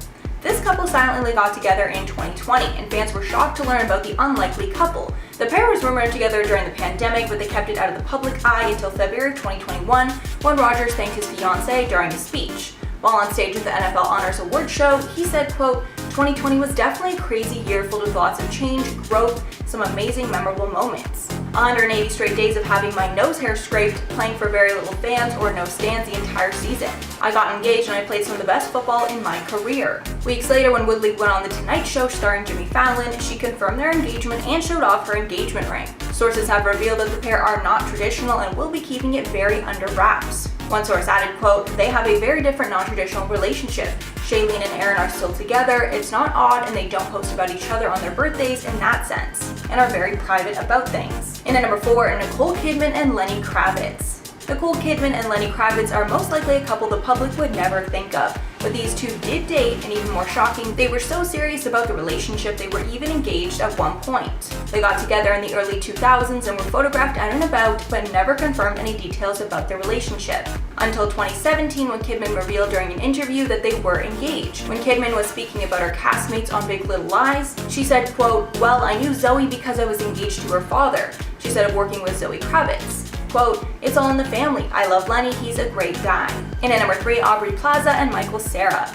This couple silently got together in 2020, and fans were shocked to learn about the unlikely couple. The pair was rumored together during the pandemic, but they kept it out of the public eye until February 2021 when Rodgers thanked his fiancée during a speech. While on stage at the NFL Honors Award show, he said, quote, "2020 was definitely a crazy year filled with lots of change, growth, some amazing memorable moments. 180 straight days of having my nose hair scraped, playing for very little fans or no stands the entire season. I got engaged and I played some of the best football in my career." Weeks later, when Woodley went on The Tonight Show starring Jimmy Fallon, she confirmed their engagement and showed off her engagement ring. Sources have revealed that the pair are not traditional and will be keeping it very under wraps. One source added, quote, "They have a very different non-traditional relationship. Shailene and Aaron are still together, it's not odd, and they don't post about each other on their birthdays in that sense, and are very private about things." In at number 4, Nicole Kidman and Lenny Kravitz. Nicole Kidman and Lenny Kravitz are most likely a couple the public would never think of, but these two did date, and even more shocking, they were so serious about the relationship they were even engaged at one point. They got together in the early 2000s and were photographed out and about, but never confirmed any details about their relationship. Until 2017, when Kidman revealed during an interview that they were engaged. When Kidman was speaking about her castmates on Big Little Lies, she said, quote, "Well, I knew Zoe because I was engaged to her father." She said of working with Zoe Kravitz. Quote, "It's all in the family. I love Lenny, he's a great guy." In at number 3, Aubrey Plaza and Michael Cera.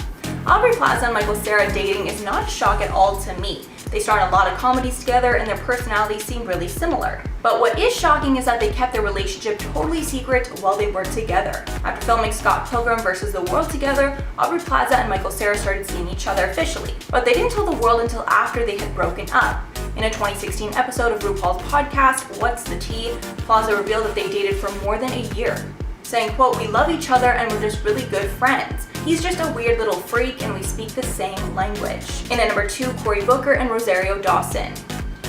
Aubrey Plaza and Michael Cera dating is not a shock at all to me. They starred in a lot of comedies together and their personalities seem really similar. But what is shocking is that they kept their relationship totally secret while they were together. After filming Scott Pilgrim vs. the World together, Aubrey Plaza and Michael Cera started seeing each other officially. But they didn't tell the world until after they had broken up. In a 2016 episode of RuPaul's podcast, What's the Tea?, Plaza revealed that they dated for more than a year. saying, quote, "We love each other and we're just really good friends. He's just a weird little freak and we speak the same language." In at number 2, Cory Booker and Rosario Dawson.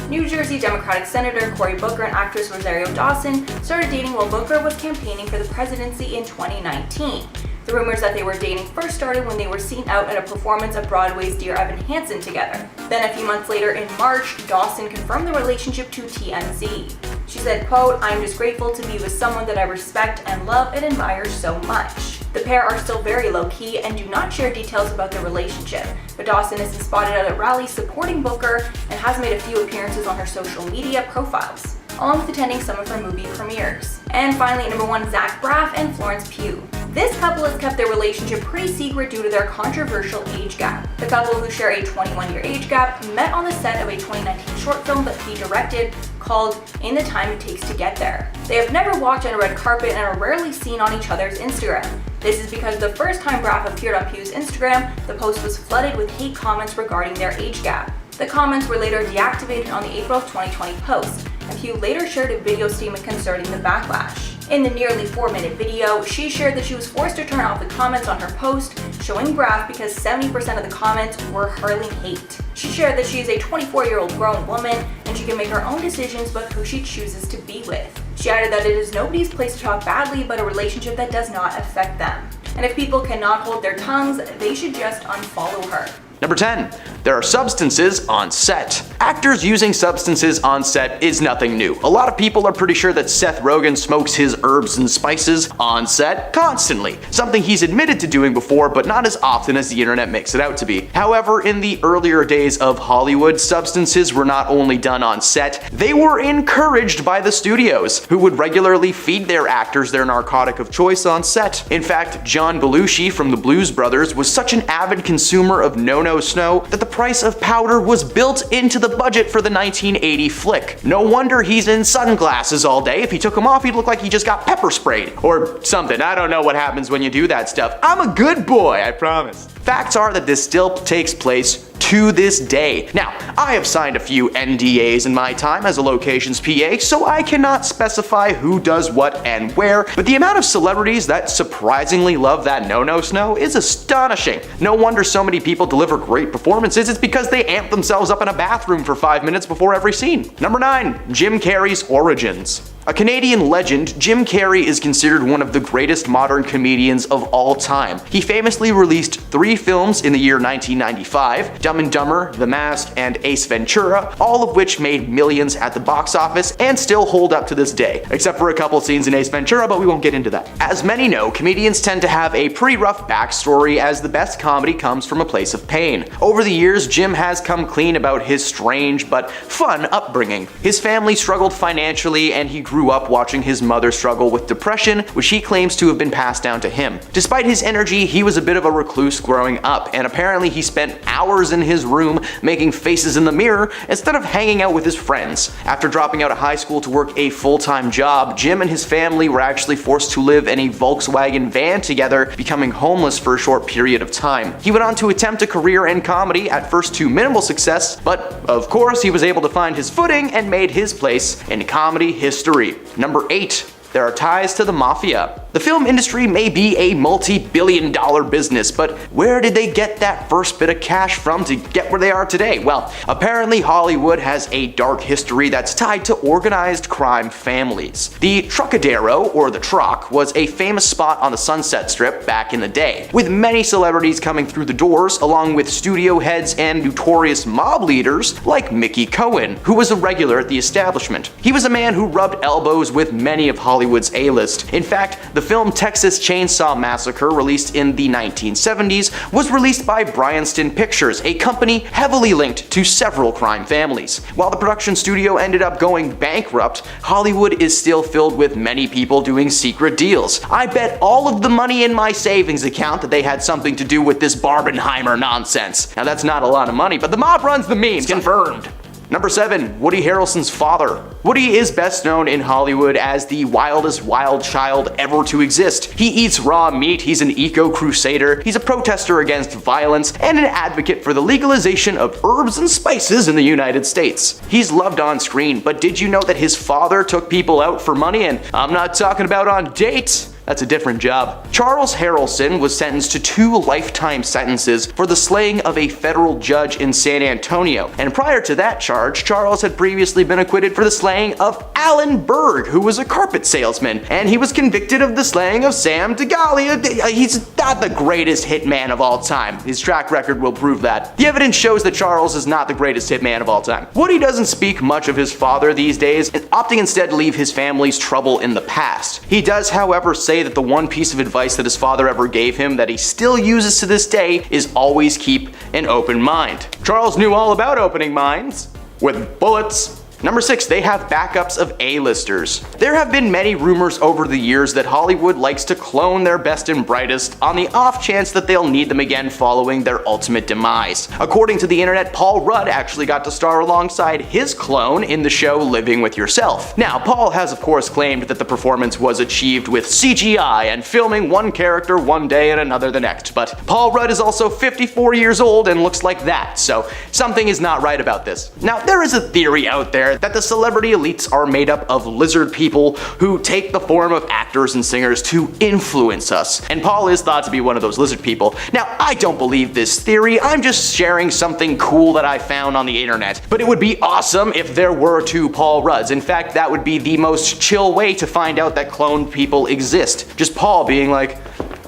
New Jersey Democratic Senator Cory Booker and actress Rosario Dawson started dating while Booker was campaigning for the presidency in 2019. The rumors that they were dating first started when they were seen out at a performance of Broadway's Dear Evan Hansen together. Then a few months later in March, Dawson confirmed the relationship to TMZ. She said, quote, "I'm just grateful to be with someone that I respect and love and admire so much." The pair are still very low-key and do not share details about their relationship, but Dawson has been spotted at a rally supporting Booker and has made a few appearances on her social media profiles, along with attending some of her movie premieres. And finally, at number 1, Zach Braff and Florence Pugh. This couple has kept their relationship pretty secret due to their controversial age gap. The couple, who share a 21-year age gap, met on the set of a 2019 short film that he directed called In the Time It Takes to Get There. They have never walked on a red carpet and are rarely seen on each other's Instagram. This is because the first time Braff appeared on Pugh's Instagram, the post was flooded with hate comments regarding their age gap. The comments were later deactivated on the April 2020 post, and Pugh later shared a video statement concerning the backlash. In the nearly 4-minute video, she shared that she was forced to turn off the comments on her post, showing Braff because 70% of the comments were hurling hate. She shared that she is a 24-year-old grown woman and she can make her own decisions about who she chooses to be with. She added that it is nobody's place to talk badly about a relationship that does not affect them. And if people cannot hold their tongues, they should just unfollow her. Number 10. There are substances on set. Actors using substances on set is nothing new. A lot of people are pretty sure that Seth Rogen smokes his herbs and spices on set constantly, something he's admitted to doing before, but not as often as the internet makes it out to be. However, in the earlier days of Hollywood, substances were not only done on set, they were encouraged by the studios, who would regularly feed their actors their narcotic of choice on set. In fact, John Belushi from the Blues Brothers was such an avid consumer of no snow that the price of powder was built into the budget for the 1980 flick. No wonder he's in sunglasses all day. If he took them off, he'd look like he just got pepper sprayed or something. I don't know what happens when you do that stuff. I'm a good boy, I promise. Facts are that this still takes place to this day. Now, I have signed a few NDAs in my time as a locations PA, so I cannot specify who does what and where, but the amount of celebrities that surprisingly love that no snow is astonishing. No wonder so many people deliver great performances. It's because they amp themselves up in a bathroom for 5 minutes before every scene. Number 9. Jim Carrey's Origins. A Canadian legend, Jim Carrey is considered one of the greatest modern comedians of all time. He famously released 3 films in the year 1995, Dumb and Dumber, The Masked, and Ace Ventura, all of which made millions at the box office and still hold up to this day, except for a couple scenes in Ace Ventura, but we won't get into that. As many know, comedians tend to have a pretty rough backstory, as the best comedy comes from a place of pain. Over the years, Jim has come clean about his strange but fun upbringing. His family struggled financially, and he grew up watching his mother struggle with depression, which he claims to have been passed down to him. Despite his energy, he was a bit of a recluse growing up, and apparently he spent hours in his room making faces in the mirror instead of hanging out with his friends. After dropping out of high school to work a full-time job, Jim and his family were actually forced to live in a Volkswagen van together, becoming homeless for a short period of time. He went on to attempt a career in comedy, at first to minimal success, but of course he was able to find his footing and made his place in comedy history. Number 8. There are ties to the Mafia. The film industry may be a multi-billion-dollar business, but where did they get that first bit of cash from to get where they are today? Well, apparently Hollywood has a dark history that's tied to organized crime families. The Trucadero, or the Truck, was a famous spot on the Sunset Strip back in the day, with many celebrities coming through the doors, along with studio heads and notorious mob leaders like Mickey Cohen, who was a regular at the establishment. He was a man who rubbed elbows with many of Hollywood's A-list. In fact, the film Texas Chainsaw Massacre, released in the 1970s, was released by Bryanston Pictures, a company heavily linked to several crime families. While the production studio ended up going bankrupt, Hollywood is still filled with many people doing secret deals. I bet all of the money in my savings account that they had something to do with this Barbenheimer nonsense. Now that's not a lot of money, but the mob runs the memes, confirmed. Number 7. Woody Harrelson's father. Woody is best known in Hollywood as the wildest wild child ever to exist. He eats raw meat, he's an eco-crusader, he's a protester against violence, and an advocate for the legalization of herbs and spices in the United States. He's loved on screen, but did you know that his father took people out for money? And I'm not talking about on dates. That's a different job. Charles Harrelson was sentenced to 2 lifetime sentences for the slaying of a federal judge in San Antonio. And prior to that charge, Charles had previously been acquitted for the slaying of Alan Berg, who was a carpet salesman, and he was convicted of the slaying of Sam DeGalia. He's not the greatest hitman of all time. His track record will prove that. The evidence shows that Charles is not the greatest hitman of all time. Woody doesn't speak much of his father these days, opting instead to leave his family's trouble in the past. He does, however, say that the one piece of advice that his father ever gave him that he still uses to this day is always keep an open mind. Charles knew all about opening minds with bullets. Number 6, they have backups of A-listers. There have been many rumors over the years that Hollywood likes to clone their best and brightest on the off chance that they'll need them again following their ultimate demise. According to the internet, Paul Rudd actually got to star alongside his clone in the show Living with Yourself. Now, Paul has of course claimed that the performance was achieved with CGI and filming one character one day and another the next, but Paul Rudd is also 54 years old and looks like that, so something is not right about this. Now, there is a theory out there that the celebrity elites are made up of lizard people who take the form of actors and singers to influence us. And Paul is thought to be one of those lizard people. Now, I don't believe this theory, I'm just sharing something cool that I found on the internet. But it would be awesome if there were 2 Paul Rudds. In fact, that would be the most chill way to find out that cloned people exist. Just Paul being like,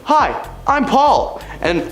"Hi, I'm Paul," and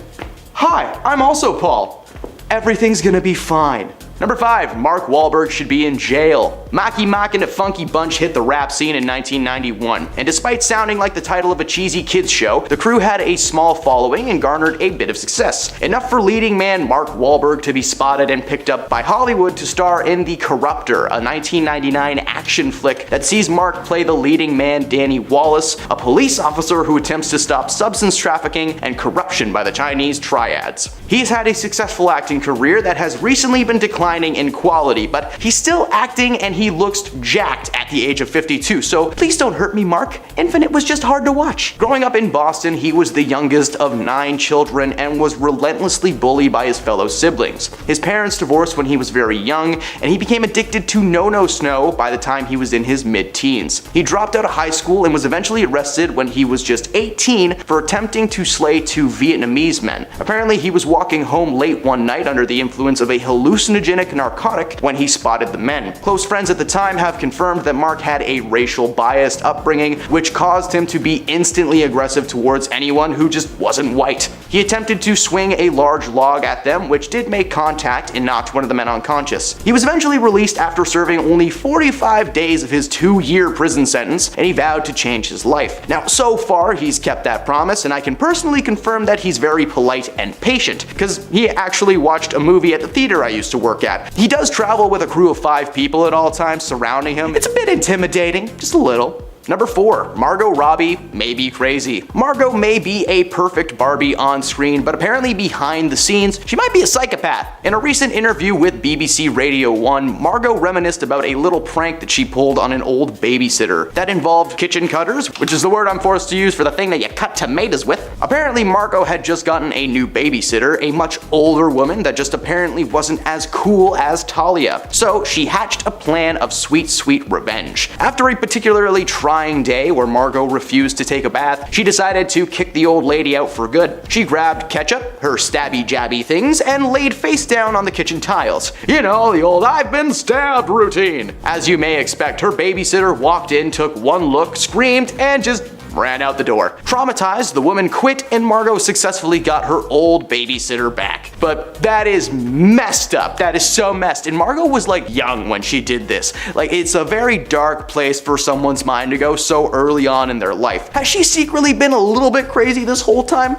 "Hi, I'm also Paul. Everything's gonna be fine." Number 5, Mark Wahlberg should be in jail. Marky Mark and the Funky Bunch hit the rap scene in 1991, and despite sounding like the title of a cheesy kids show, the crew had a small following and garnered a bit of success. Enough for leading man Mark Wahlberg to be spotted and picked up by Hollywood to star in The Corruptor, a 1999 action flick that sees Mark play the leading man Danny Wallace, a police officer who attempts to stop substance trafficking and corruption by the Chinese triads. He's had a successful acting career that has recently been declining in quality, but he's still acting and he looks jacked at the age of 52, so please don't hurt me, Mark. Infinite was just hard to watch. Growing up in Boston, he was the youngest of 9 children and was relentlessly bullied by his fellow siblings. His parents divorced when he was very young, and he became addicted to no-no snow by the time he was in his mid-teens. He dropped out of high school and was eventually arrested when he was just 18 for attempting to slay 2 Vietnamese men. Apparently, he was walking home late one night under the influence of a hallucinogenic narcotic when he spotted the men. Close friends at the time have confirmed that Mark had a racial biased upbringing, which caused him to be instantly aggressive towards anyone who just wasn't white. He attempted to swing a large log at them, which did make contact and knocked one of the men unconscious. He was eventually released after serving only 45 days of his 2-year prison sentence, and he vowed to change his life. Now, so far, he's kept that promise, and I can personally confirm that he's very polite and patient, because he actually watched a movie at the theater I used to work at. He does travel with a crew of 5 people at all times surrounding him. It's a bit intimidating, just a little. Number 4, Margot Robbie may be crazy. Margot may be a perfect Barbie on screen, but apparently behind the scenes, she might be a psychopath. In a recent interview with BBC Radio 1, Margot reminisced about a little prank that she pulled on an old babysitter that involved kitchen cutters, which is the word I'm forced to use for the thing that you cut tomatoes with. Apparently, Margot had just gotten a new babysitter, a much older woman that just apparently wasn't as cool as Talia. So she hatched a plan of sweet, sweet revenge. After a particularly trying day where Margot refused to take a bath, she decided to kick the old lady out for good. She grabbed ketchup, her stabby jabby things, and laid face down on the kitchen tiles. You know, the old "I've been stabbed" routine. As you may expect, her babysitter walked in, took one look, screamed, and just ran out the door. Traumatized, the woman quit and Margot successfully got her old babysitter back. But that is messed up. That is so messed. And Margot was like young when she did this. Like, it's a very dark place for someone's mind to go so early on in their life. Has she secretly been a little bit crazy this whole time?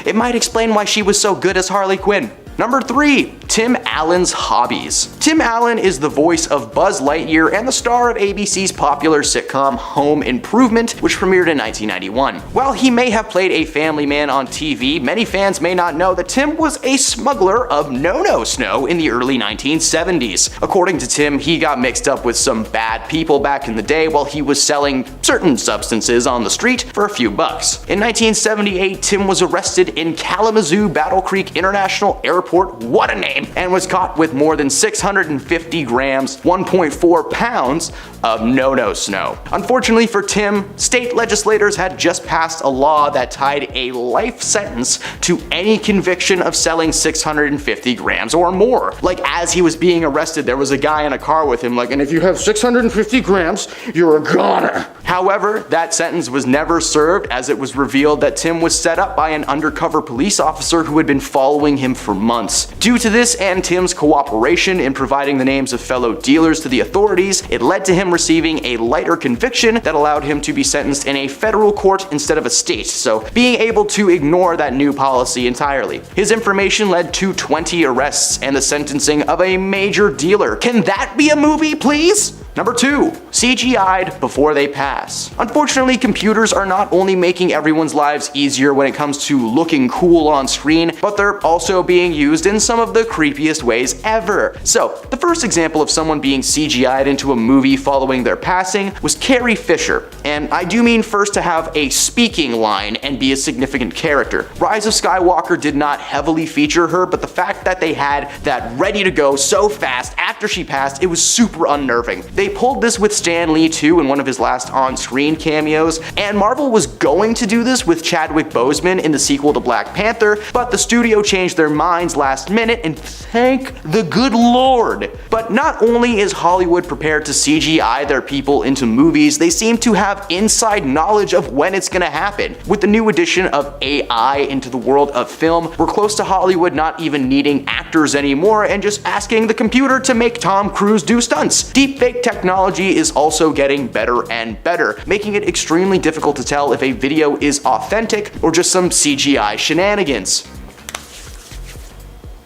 It might explain why she was so good as Harley Quinn. Number 3, Tim Allen's hobbies. Tim Allen is the voice of Buzz Lightyear and the star of ABC's popular sitcom Home Improvement, which premiered in 1991. While he may have played a family man on TV, many fans may not know that Tim was a smuggler of no-no snow in the early 1970s. According to Tim, he got mixed up with some bad people back in the day while he was selling certain substances on the street for a few bucks. In 1978, Tim was arrested in Kalamazoo Battle Creek International Airport. What a name! name, and was caught with more than 650 grams, 1.4 pounds of no-no snow. Unfortunately for Tim, state legislators had just passed a law that tied a life sentence to any conviction of selling 650 grams or more. Like, as he was being arrested, there was a guy in a car with him like, and if you have 650 grams, you're a goner. However, that sentence was never served, as it was revealed that Tim was set up by an undercover police officer who had been following him for months. Due to this and Tim's cooperation in providing the names of fellow dealers to the authorities, it led to him receiving a lighter conviction that allowed him to be sentenced in a federal court instead of a state, so being able to ignore that new policy entirely. His information led to 20 arrests and the sentencing of a major dealer. Can that be a movie, please? Number 2, CGI'd before they pass. Unfortunately, computers are not only making everyone's lives easier when it comes to looking cool on screen, but they're also being used in some of the creepiest ways ever. So, the first example of someone being CGI'd into a movie following their passing was Carrie Fisher, and I do mean first to have a speaking line and be a significant character. Rise of Skywalker did not heavily feature her, but the fact that they had that ready to go so fast after she passed, it was super unnerving. They pulled this with Stan Lee too in one of his last on-screen cameos, and Marvel was going to do this with Chadwick Boseman in the sequel to Black Panther, but the studio changed their minds last minute, and thank the good Lord. But not only is Hollywood prepared to CGI their people into movies, they seem to have inside knowledge of when it's gonna happen. With the new addition of AI into the world of film, we're close to Hollywood not even needing actors anymore and just asking the computer to make Tom Cruise do stunts. Deepfake technology is also getting better and better, making it extremely difficult to tell if a video is authentic or just some CGI shenanigans.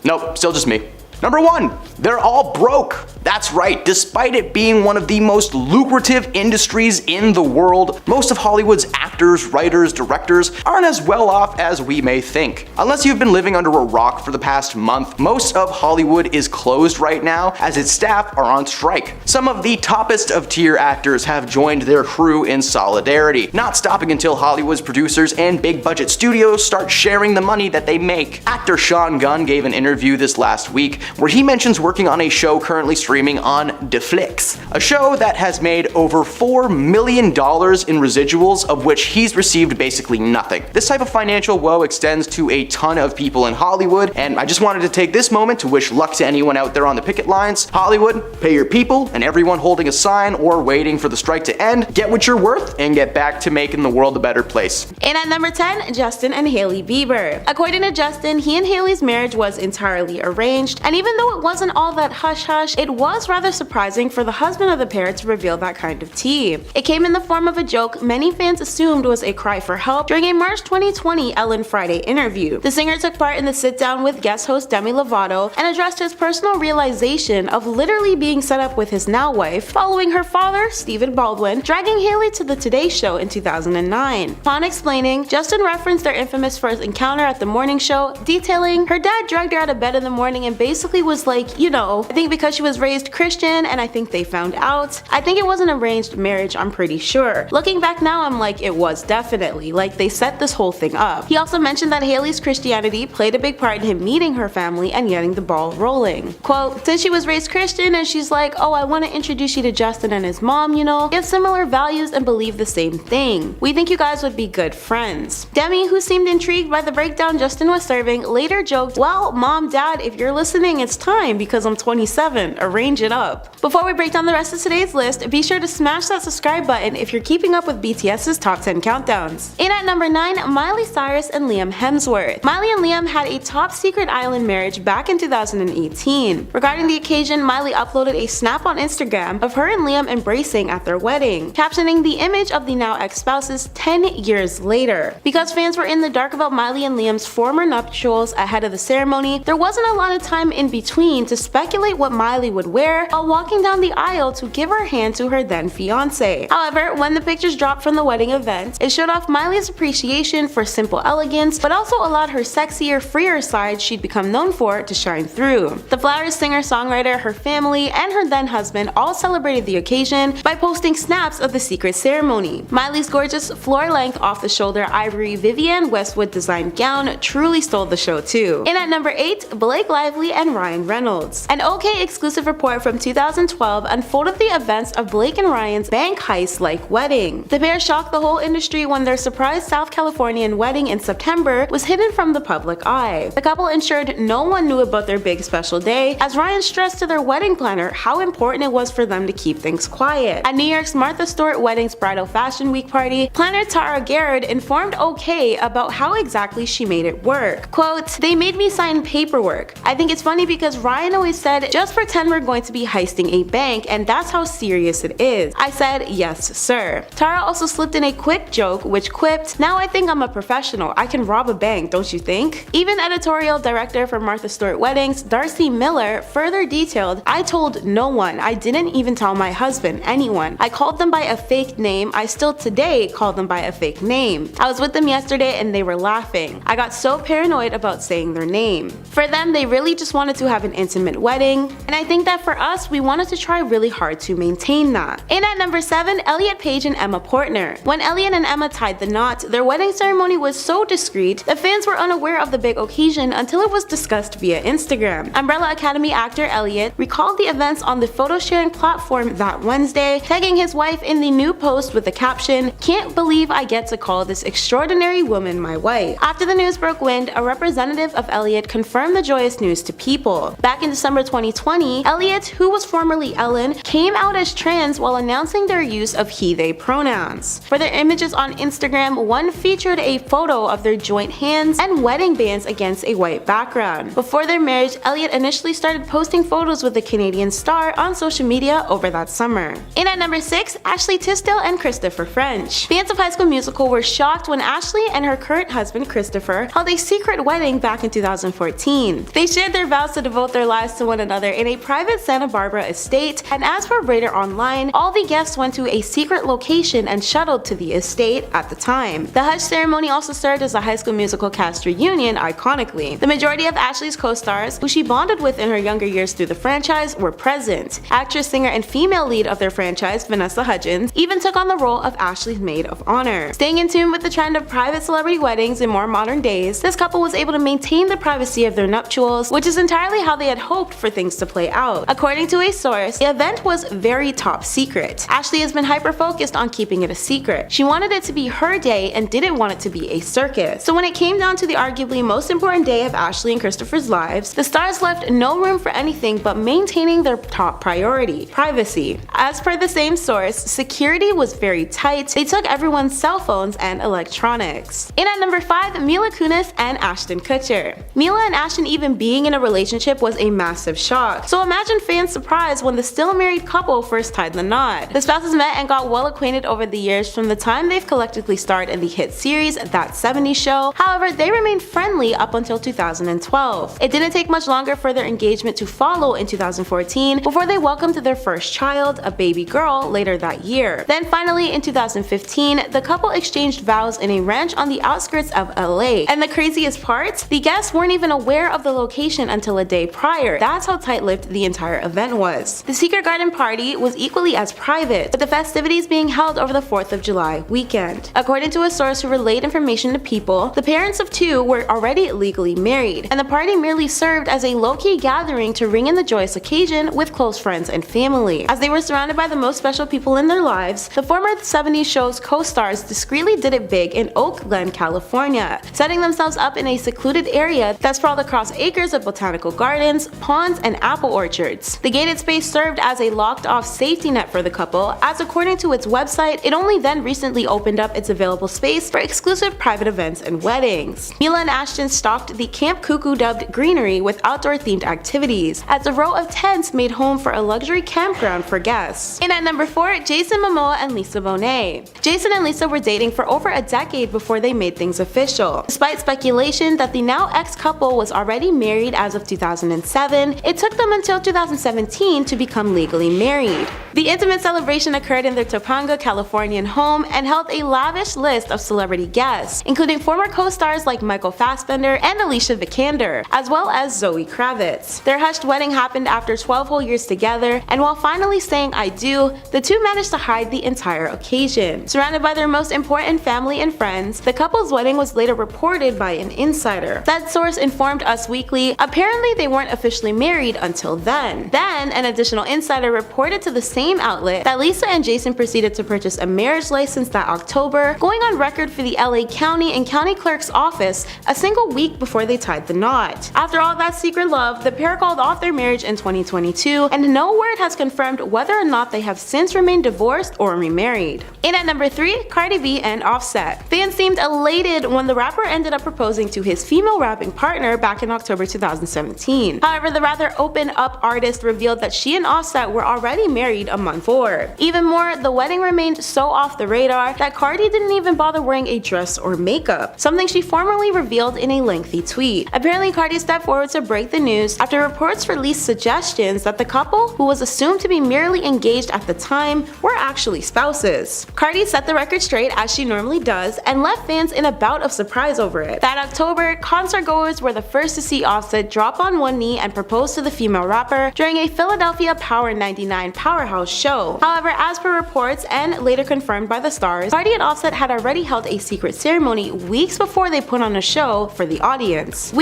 Nope, still just me. Number 1, they're all broke. That's right, despite it being one of the most lucrative industries in the world, most of Hollywood's actors, writers, directors aren't as well off as we may think. Unless you've been living under a rock for the past month, most of Hollywood is closed right now as its staff are on strike. Some of the toppest of tier actors have joined their crew in solidarity, not stopping until Hollywood's producers and big budget studios start sharing the money that they make. Actor Sean Gunn gave an interview this last week where he mentions working on a show currently streaming on Netflix, a show that has made over $4 million in residuals, of which he's received basically nothing. This type of financial woe extends to a ton of people in Hollywood, and I just wanted to take this moment to wish luck to anyone out there on the picket lines. Hollywood, pay your people, and everyone holding a sign or waiting for the strike to end, get what you're worth and get back to making the world a better place. And at number 10, Justin and Hailey Bieber. According to Justin, he and Hailey's marriage was entirely arranged, and even though it wasn't all that hush-hush, it was rather surprising for the husband of the pair to reveal that kind of tea. It came in the form of a joke many fans assumed was a cry for help during a March 2020 Ellen Friday interview. The singer took part in the sit-down with guest host Demi Lovato and addressed his personal realization of literally being set up with his now wife following her father, Stephen Baldwin, dragging Hailey to the Today Show in 2009. Upon explaining, Justin referenced their infamous first encounter at the morning show, detailing her dad dragged her out of bed in the morning and basically was like, you know, I think because she was raised Christian and I think they found out. I think it was an arranged marriage, I'm pretty sure. Looking back now, I'm like, it was definitely. Like, they set this whole thing up. He also mentioned that Hailey's Christianity played a big part in him meeting her family and getting the ball rolling. Quote, since she was raised Christian and she's like, oh, I want to introduce you to Justin and his mom, you know, we have similar values and believe the same thing. We think you guys would be good friends. Demi, who seemed intrigued by the breakdown Justin was serving, later joked, well, mom, dad, if you're listening, it's time because I'm 27. Arrange it up. Before we break down the rest of today's list, be sure to smash that subscribe button if you're keeping up with BTS's top 10 countdowns. In at number 9, Miley Cyrus and Liam Hemsworth. Miley and Liam had a top secret island marriage back in 2018. Regarding the occasion, Miley uploaded a snap on Instagram of her and Liam embracing at their wedding, captioning the image of the now ex-spouses 10 years later. Because fans were in the dark about Miley and Liam's former nuptials ahead of the ceremony, there wasn't a lot of time in between to speculate what Miley would wear while walking down the aisle to give her hand to her then fiance. However, when the pictures dropped from the wedding event, it showed off Miley's appreciation for simple elegance, but also allowed her sexier, freer side she'd become known for to shine through. The Flowers singer-songwriter, her family, and her then husband all celebrated the occasion by posting snaps of the secret ceremony. Miley's gorgeous floor-length off-the-shoulder ivory Vivienne Westwood designed gown truly stole the show too. In at number 8, Blake Lively and Ryan Reynolds. An OK exclusive report from 2012 unfolded the events of Blake and Ryan's bank heist-like wedding. The pair shocked the whole industry when their surprise South Californian wedding in September was hidden from the public eye. The couple ensured no one knew about their big special day, as Ryan stressed to their wedding planner how important it was for them to keep things quiet. At New York's Martha Stewart Wedding's bridal fashion week party, planner Tara Garrett informed OK about how exactly she made it work. Quote, "They made me sign paperwork. I think it's funny because Ryan always said, just pretend we're going to be heisting a bank and that's how serious it is. I said, yes sir." Tara also slipped in a quick joke which quipped, "Now I think I'm a professional. I can rob a bank, don't you think?" Even editorial director for Martha Stewart Weddings, Darcy Miller, further detailed, "I told no one. I didn't even tell my husband, anyone. I called them by a fake name. I still today call them by a fake name. I was with them yesterday and they were laughing. I got so paranoid about saying their name." For them, they really just wanted to have an intimate wedding, and I think that for us, we wanted to try really hard to maintain that. In at number 7, Elliot Page and Emma Portner. When Elliot and Emma tied the knot, their wedding ceremony was so discreet that fans were unaware of the big occasion until it was discussed via Instagram. Umbrella Academy actor Elliot recalled the events on the photo sharing platform that Wednesday, tagging his wife in the new post with the caption, "Can't believe I get to call this extraordinary woman my wife." After the news broke wind, a representative of Elliot confirmed the joyous news to People. Back in December 2020, Elliot, who was formerly Ellen, came out as trans while announcing their use of he/they pronouns. For their images on Instagram, one featured a photo of their joint hands and wedding bands against a white background. Before their marriage, Elliot initially started posting photos with the Canadian star on social media over that summer. In at number 6, Ashley Tisdale and Christopher French. Fans of High School Musical were shocked when Ashley and her current husband Christopher held a secret wedding back in 2014. They shared their vows to devote their lives to one another in a private Santa Barbara estate, and as per Radar Online, all the guests went to a secret location and shuttled to the estate at the time. The hush ceremony also served as a High School Musical cast reunion iconically. The majority of Ashley's co-stars, who she bonded with in her younger years through the franchise, were present. Actress, singer, and female lead of their franchise, Vanessa Hudgens, even took on the role of Ashley's maid of honor. Staying in tune with the trend of private celebrity weddings in more modern days, this couple was able to maintain the privacy of their nuptials, which is entirely how they had hoped for things to play out. According to a source, the event was very top secret. Ashley has been hyper-focused on keeping it a secret. She wanted it to be her day and didn't want it to be a circus. So when it came down to the arguably most important day of Ashley and Christopher's lives, the stars left no room for anything but maintaining their top priority, privacy. As per the same source, security was very tight. They took everyone's cell phones and electronics. In at number 5, Mila Kunis and Ashton Kutcher. Mila and Ashton even being in a relationship was a massive shock. So imagine fans' surprise when the still married couple first tied the knot. The spouses met and got well acquainted over the years from the time they've collectively starred in the hit series That 70s Show. However, they remained friendly up until 2012. It didn't take much longer for their engagement to follow in 2014 before they welcomed their first child, a baby girl, later that year. Then finally in 2015, the couple exchanged vows in a ranch on the outskirts of LA. And the craziest part? The guests weren't even aware of the location until a day prior. That's how tight-lipped the entire event was. The secret garden party was equally as private, with the festivities being held over the 4th of July weekend. According to a source who relayed information to People, the parents of two were already legally married, and the party merely served as a low-key gathering to ring in the joyous occasion with close friends and family. As they were surrounded by the most special people in their lives, the former 70s Show's co-stars discreetly did it big in Oak Glen, California, setting themselves up in a secluded area that sprawled across acres of botanical gardens, ponds, and apple orchards. The gated space served as a locked-off safety net for the couple, as according to its website, it only then recently opened up its available space for exclusive private events and weddings. Mila and Ashton stocked the Camp Cuckoo dubbed greenery with outdoor-themed activities, as a row of tents made home for a luxury campground for guests. In at number 4, Jason Momoa and Lisa Bonet. Jason and Lisa were dating for over a decade before they made things official. Despite speculation that the now ex-couple was already married as of 2007, it took them until 2017 to become legally married. The intimate celebration occurred in their Topanga, Californian home and held a lavish list of celebrity guests, including former co-stars like Michael Fassbender and Alicia Vikander, as well as Zoe Kravitz. Their hushed wedding happened after 12 whole years together, and while finally saying "I do," the two managed to hide the entire occasion. Surrounded by their most important family and friends, the couple's wedding was later reported by an insider. That source informed Us Weekly apparently they weren't officially married until then. Then, an additional insider reported to the same outlet that Lisa and Jason proceeded to purchase a marriage license that October, going on record for the LA County and County Clerk's office a single week before they tied the knot. After all that secret love, the pair called off their marriage in 2022, and no word has confirmed whether or not they have since remained divorced or remarried. In at number 3, Cardi B and Offset. Fans seemed elated when the rapper ended up proposing to his female rapping partner back in October 2017. However, the rather open-up artist revealed that she and Offset were already married a month before. Even more, the wedding remained so off the radar that Cardi didn't even bother wearing a dress or makeup, something she formally revealed in a lengthy tweet. Apparently, Cardi stepped forward to break the news after reports released suggestions that the couple, who was assumed to be merely engaged at the time, were actually spouses. Cardi set the record straight as she normally does and left fans in a bout of surprise over it. That October, concert goers were the first to see Offset drop on one knee and propose to the female rapper during a Philadelphia Power 99 Powerhouse show. However, as per reports and later confirmed by the stars, Cardi and Offset had already held a secret ceremony weeks before they put on a show for the audience.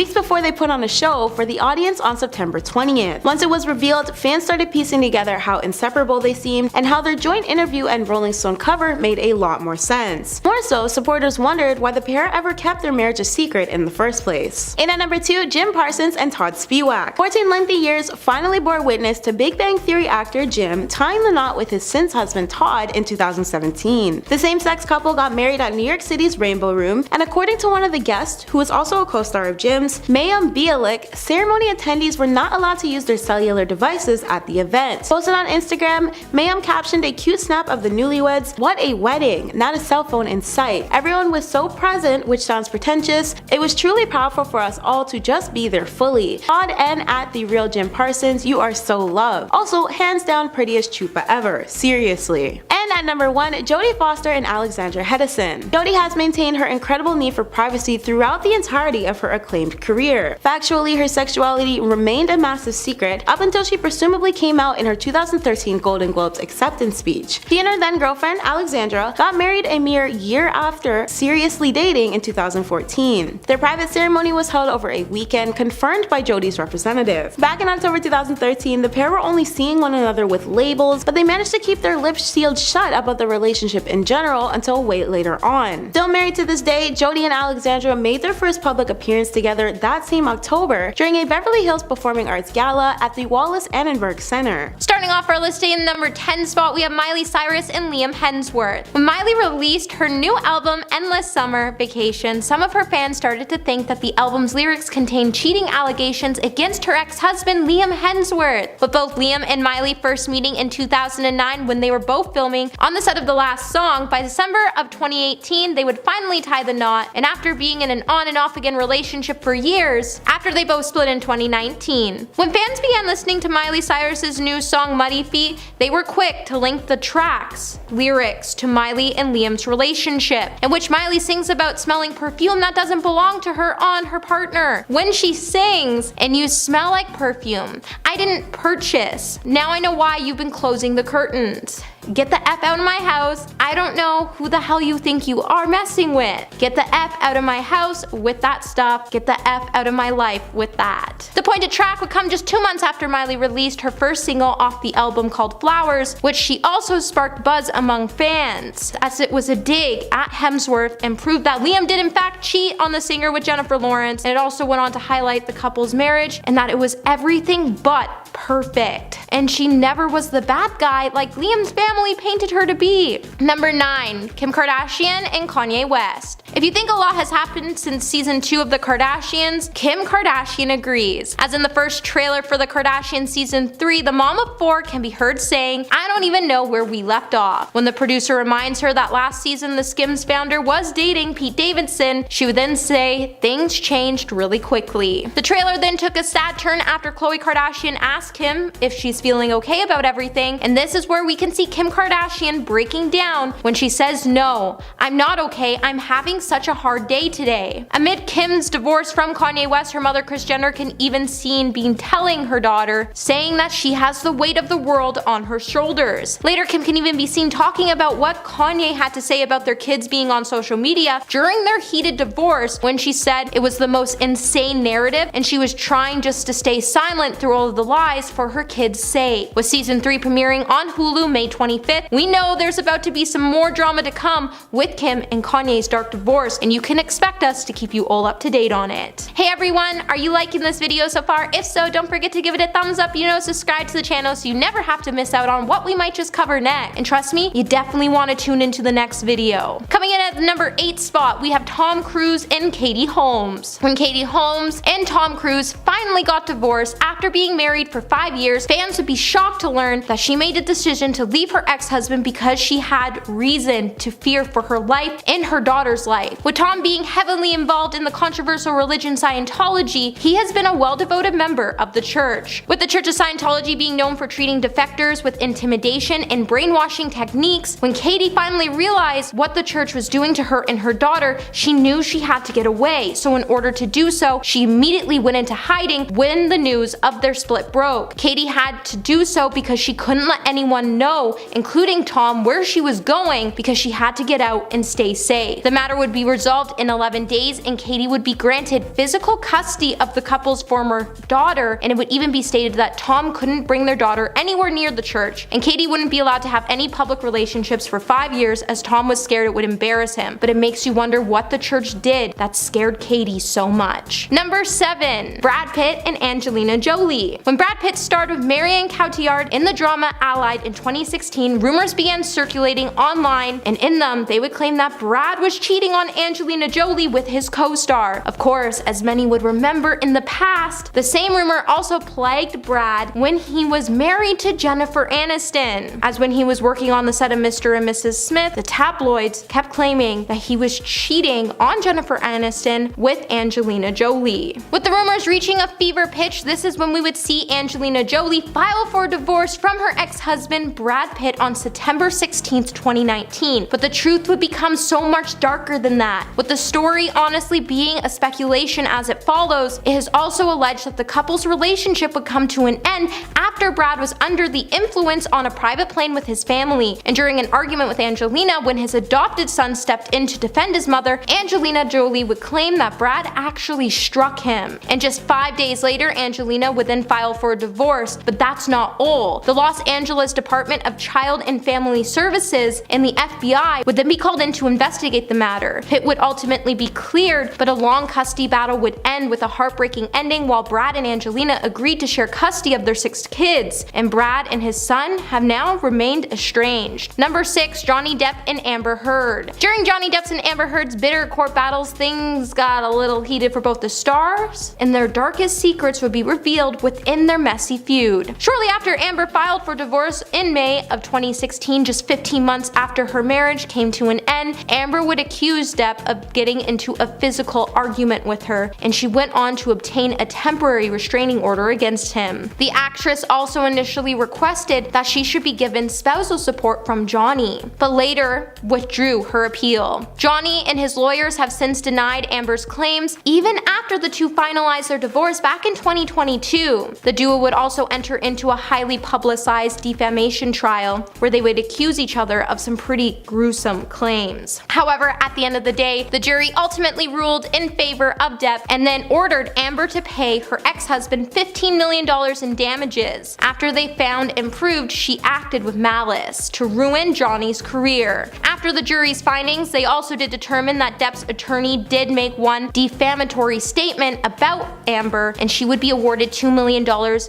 On September 20th. Once it was revealed, fans started piecing together how inseparable they seemed and how their joint interview and Rolling Stone cover made a lot more sense. More so, supporters wondered why the pair ever kept their marriage a secret in the first place. In at number 2, Jim Parsons and Todd Spiewak. 14 lengthy years finally bore witness to Big Bang Theory actor Jim tying the knot with his since husband Todd in 2017. The same-sex couple got married at New York City's Rainbow Room, and according to one of the guests, who was also a co-star of Jim's, Mayim Bialik, ceremony attendees were not allowed to use their cellular devices at the event. Posted on Instagram, Mayim captioned a cute snap of the newlyweds, "What a wedding, not a cell phone in sight. Everyone was so present," which sounds pretentious. "It was truly powerful for us all to just be there fully. Todd and at the real Jim Parsons, you are so loved. Also, hands down prettiest chupa ever. Seriously." And at number 1, Jodie Foster and Alexandra Hedison. Jodie has maintained her incredible need for privacy throughout the entirety of her acclaimed career. Factually, her sexuality remained a massive secret up until she presumably came out in her 2013 Golden Globes acceptance speech. She and her then girlfriend, Alexandra, got married a mere year after seriously dating in 2014. Their private ceremony was held over a weekend, confirmed by Jodie's representative. Back in October 2013, the pair were only seeing one another with labels, but they managed to keep their lips sealed shut about the relationship in general until way later on. Still married to this day, Jodie and Alexandra made their first public appearance together that same October during a Beverly Hills Performing Arts Gala at the Wallace Annenberg Center. Starting off our listing in the number 10 spot, we have Miley Cyrus and Liam Hemsworth. When Miley released her new album, Endless Summer Vacation, some of her fans started to think that the album's lyrics contained cheating allegations against her ex-husband Liam Hemsworth. With both Liam and Miley first meeting in 2009 when they were both filming on the set of the last song, by December of 2018 they would finally tie the knot, and after being in an on and off again relationship for years, after they both split in 2019. When fans began listening to Miley Cyrus's new song Muddy Feet, they were quick to link the track's lyrics to Miley and Liam's relationship, in which Miley sings about smelling perfume that doesn't belong to her on her partner. When she sings, "And you smell like perfume I didn't purchase. Now I know why you've been closing the curtains. Get the F out of my house. I don't know who the hell you think you are messing with. Get the F out of my house with that stuff. Get the F out of my life with that." The pointed track would come just 2 months after Miley released her first single off the album called Flowers, which she also sparked buzz among fans, as it was a dig at Hemsworth and proved that Liam did in fact cheat on the singer with Jennifer Lawrence, and it also went on to highlight the couple's marriage and that it was everything but perfect, and she never was the bad guy like Liam's family painted her to be. Number Number 9. Kim Kardashian and Kanye West. If you think a lot has happened since season 2 of The Kardashians, Kim Kardashian agrees. As in the first trailer for The Kardashians season 3, the mom of 4 can be heard saying, "I don't even know where we left off." When the producer reminds her that last season the Skims founder was dating Pete Davidson, she would then say, "Things changed really quickly." The trailer then took a sad turn after Khloe Kardashian asked Kim if she's feeling okay about everything, and this is where we can see Kim Kardashian breaking down when she says, "No, I'm not okay, I'm having such a hard day today." Amid Kim's divorce from Kanye West, her mother Kris Jenner can even seen being telling her daughter, saying that she has the weight of the world on her shoulders. Later, Kim can even be seen talking about what Kanye had to say about their kids being on social media during their heated divorce, when she said it was the most insane narrative and she was trying just to stay silent through all of the lies for her kids' sake. With season 3 premiering on Hulu May 25th, we know there's about to be some more drama to come with Kim and Kanye's dark divorce, and you can expect us to keep you all up to date on it. Hey everyone, are you liking this video so far? If so, don't forget to give it a thumbs up, subscribe to the channel so you never have to miss out on what we might just cover next. And trust me, you definitely want to tune into the next video. Coming in at the number 8 spot, we have Tom Cruise and Katie Holmes. When Katie Holmes and Tom Cruise finally got divorced after being married for 5 years, fans would be shocked to learn that she made a decision to leave her ex-husband because she had reason to fear for her life and her daughter's life. With Tom being heavily involved in the controversial religion Scientology, he has been a well-devoted member of the church. With the Church of Scientology being known for treating defectors with intimidation and brainwashing techniques, when Katie finally realized what the church was doing to her and her daughter, she knew she had to get away. So in order to do so, she immediately went into hiding when the news of their split broke. Katie had to do so because she couldn't let anyone know, including Tom, where she was going, because she had to get out and stay safe. The matter would be resolved in 11 days and Katie would be granted physical custody of the couple's former daughter, and it would even be stated that Tom couldn't bring their daughter anywhere near the church, and Katie wouldn't be allowed to have any public relationships for 5 years as Tom was scared it would embarrass him. But it makes you wonder what the church did that scared Katie so much. Number 7. Brad Pitt and Angelina Jolie. When Brad Pitt starred with Marion Cotillard in the drama Allied in 2016, rumors began circulating online, and in them they would claim that Brad was cheating on Angelina Jolie with his co-star. Of course, as many would remember in the past, the same rumor also plagued Brad when he was married to Jennifer Aniston, as when he was working on the set of Mr. and Mrs. Smith, the tabloids kept claiming that he was cheating on Jennifer Aniston with Angelina Jolie. With the rumors reaching a fever pitch, this is when we would see Angelina Jolie file for divorce from her ex-husband Brad Pitt on September 16th, 2019. But the truth would become so much darker than that, with the story honestly being a speculation as it follows. It is also alleged that the couple's relationship would come to an end after Brad was under the influence on a private plane with his family, and during an argument with Angelina when his adopted son stepped in to defend his mother, Angelina Jolie would claim that Brad actually struck him. And just 5 days later, Angelina would then file for a divorce. But that's not all. The Los Angeles Department of Child and Family Services and the FBI would then be called in to investigate the matter. Pitt would ultimately be cleared, but a long custody battle would end with a heartbreaking ending while Brad and Angelina agreed to share custody of their 6 kids, and Brad and his son have now remained estranged. Number 6. Johnny Depp and Amber Heard. During Johnny Depp's and Amber Heard's bitter court battles, things got a little heated for both the stars, and their darkest secrets would be revealed within their messy feud. Shortly after Amber filed for divorce in May of 2016, just 15 months after her marriage came to an end, Amber would accuse Depp of getting into a physical argument with her, and she went on to obtain a temporary restraining order against him. The actress also initially requested that she should be given spousal support from Johnny, but later withdrew her appeal. Johnny and his lawyers have since denied Amber's claims, even after the two finalized their divorce back in 2022. The duo would also enter into a highly publicized defamation trial where they would accuse each other of some pretty gruesome claims. However, at the end of the day, the jury ultimately ruled in favor of Depp and then ordered Amber to pay her ex-husband $15 million in damages after they found and proved she acted with malice to ruin Johnny's career. After the jury's findings, they also did determine that Depp's attorney did make one defamatory statement about Amber, and she would be awarded $2 million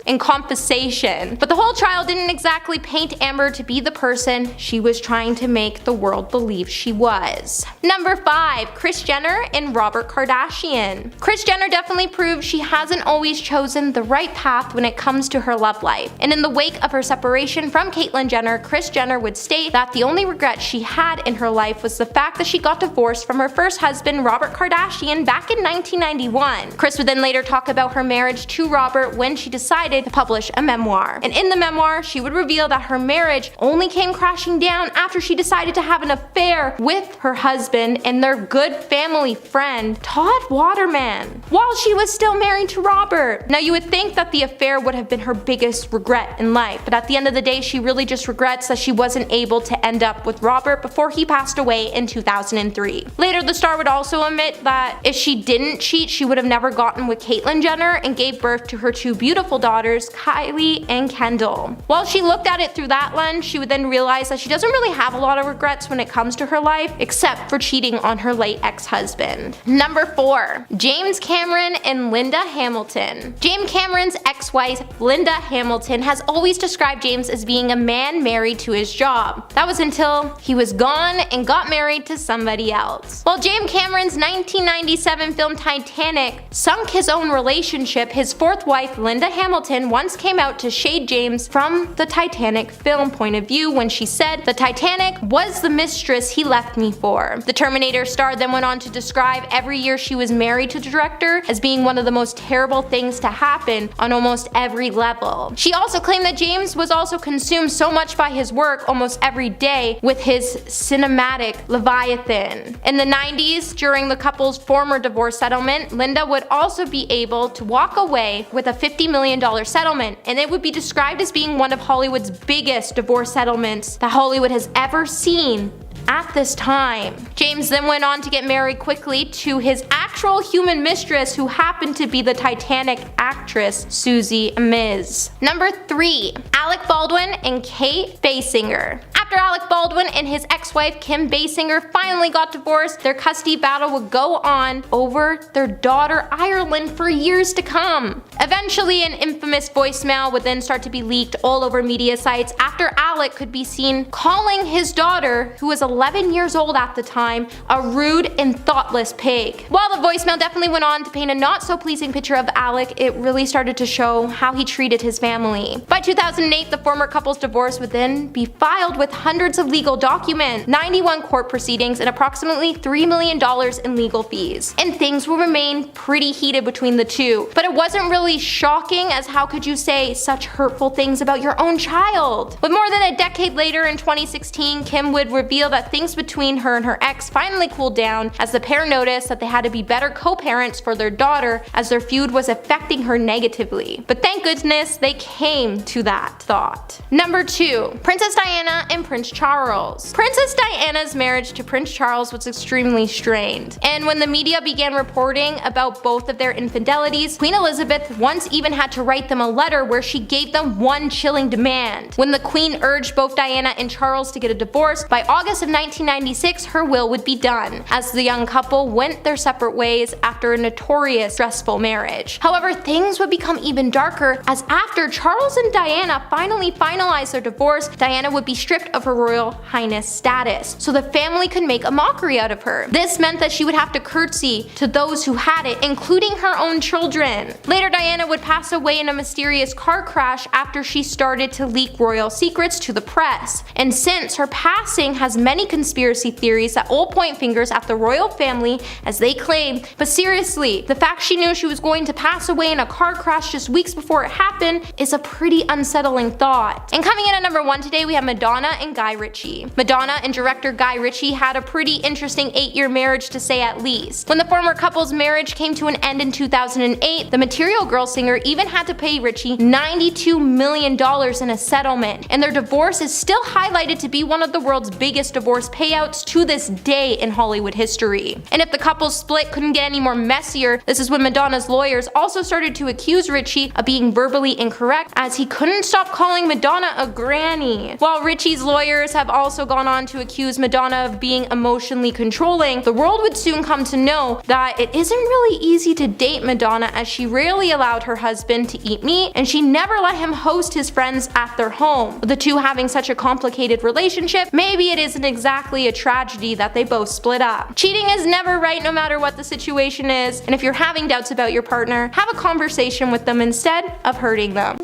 in compensation. But the whole trial didn't exactly paint Amber to be the person she was trying trying to make the world believe she was. Number 5. Kris Jenner and Robert Kardashian. Kris Jenner definitely proved she hasn't always chosen the right path when it comes to her love life. And in the wake of her separation from Caitlyn Jenner, Kris Jenner would state that the only regret she had in her life was the fact that she got divorced from her first husband, Robert Kardashian, back in 1991. Kris would then later talk about her marriage to Robert when she decided to publish a memoir. And in the memoir, she would reveal that her marriage only came crashing down after she decided to have an affair with her husband and their good family friend, Todd Waterman, while she was still married to Robert. Now, you would think that the affair would have been her biggest regret in life, but at the end of the day, she really just regrets that she wasn't able to end up with Robert before he passed away in 2003. Later, the star would also admit that if she didn't cheat, she would have never gotten with Caitlyn Jenner and gave birth to her two beautiful daughters, Kylie and Kendall. While she looked at it through that lens, she would then realize that she doesn't really have a lot of regrets when it comes to her life, except for cheating on her late ex-husband. Number 4. James Cameron and Linda Hamilton. James Cameron's ex-wife, Linda Hamilton, has always described James as being a man married to his job. That was until he was gone and got married to somebody else. While James Cameron's 1997 film Titanic sunk his own relationship, his fourth wife, Linda Hamilton, once came out to shade James from the Titanic film point of view when she said, "The Titanic was the mistress he left me for." The Terminator star then went on to describe every year she was married to the director as being one of the most terrible things to happen on almost every level. She also claimed that James was also consumed so much by his work almost every day with his cinematic Leviathan. In the 90s, during the couple's former divorce settlement, Linda would also be able to walk away with a $50 million settlement, and it would be described as being one of Hollywood's biggest divorce settlements that Hollywood has ever seen at this time. James then went on to get married quickly to his actual human mistress, who happened to be the Titanic actress Susie Amiz. Number 3. Alec Baldwin and Kate Basinger. After Alec Baldwin and his ex-wife Kim Basinger finally got divorced, their custody battle would go on over their daughter Ireland for years to come. Eventually, an infamous voicemail would then start to be leaked all over media sites after Alec could be seen calling his daughter, who was 11 years old at the time, a rude and thoughtless pig. While the voicemail definitely went on to paint a not so pleasing picture of Alec, it really started to show how he treated his family. By 2008, the former couple's divorce would then be filed with hundreds of legal documents, 91 court proceedings, and approximately $3 million in legal fees. And things will remain pretty heated between the two. But it wasn't really shocking, as how could you say such hurtful things about your own child? But more than a decade later, in 2016, Kim would reveal that things between her and her ex finally cooled down as the pair noticed that they had to be better co-parents for their daughter, as their feud was affecting her negatively. But thank goodness they came to that thought. Number 2. Princess Diana and Prince Charles. Princess Diana's marriage to Prince Charles was extremely strained, and when the media began reporting about both of their infidelities, Queen Elizabeth once even had to write them a letter where she gave them one chilling demand. When the Queen urged both Diana and Charles to get a divorce, by August of 1996, her will would be done, as the young couple went their separate ways after a notorious stressful marriage. However, things would become even darker, as after Charles and Diana finally finalized their divorce, Diana would be stripped of her Royal Highness status, so the family could make a mockery out of her. This meant that she would have to curtsy to those who had it, including her own children. Later, Diana would pass away in a mysterious car crash after she started to leak royal secrets to the press. And since her passing has many conspiracy theories that all point fingers at the royal family, as they claim, but seriously, the fact she knew she was going to pass away in a car crash just weeks before it happened is a pretty unsettling thought. And coming in at number 1 today, we have Madonna and Guy Ritchie. Madonna and director Guy Ritchie had a pretty interesting 8-year marriage, to say at least. When the former couple's marriage came to an end in 2008, the Material Girl singer even had to pay Ritchie $92 million in a settlement, and their divorce is still highlighted to be one of the world's biggest divorce payouts to this day in Hollywood history. And if the couple's split couldn't get any more messier, this is when Madonna's lawyers also started to accuse Ritchie of being verbally incorrect, as he couldn't stop calling Madonna a granny. While Ritchie's lawyers have also gone on to accuse Madonna of being emotionally controlling, the world would soon come to know that it isn't really easy to date Madonna, as she rarely allowed her husband to eat meat, and she never let him host his friends at their home. With the two having such a complicated relationship, maybe it isn't exactly a tragedy that they both split up. Cheating is never right no matter what the situation is, and if you're having doubts about your partner, have a conversation with them instead of hurting them.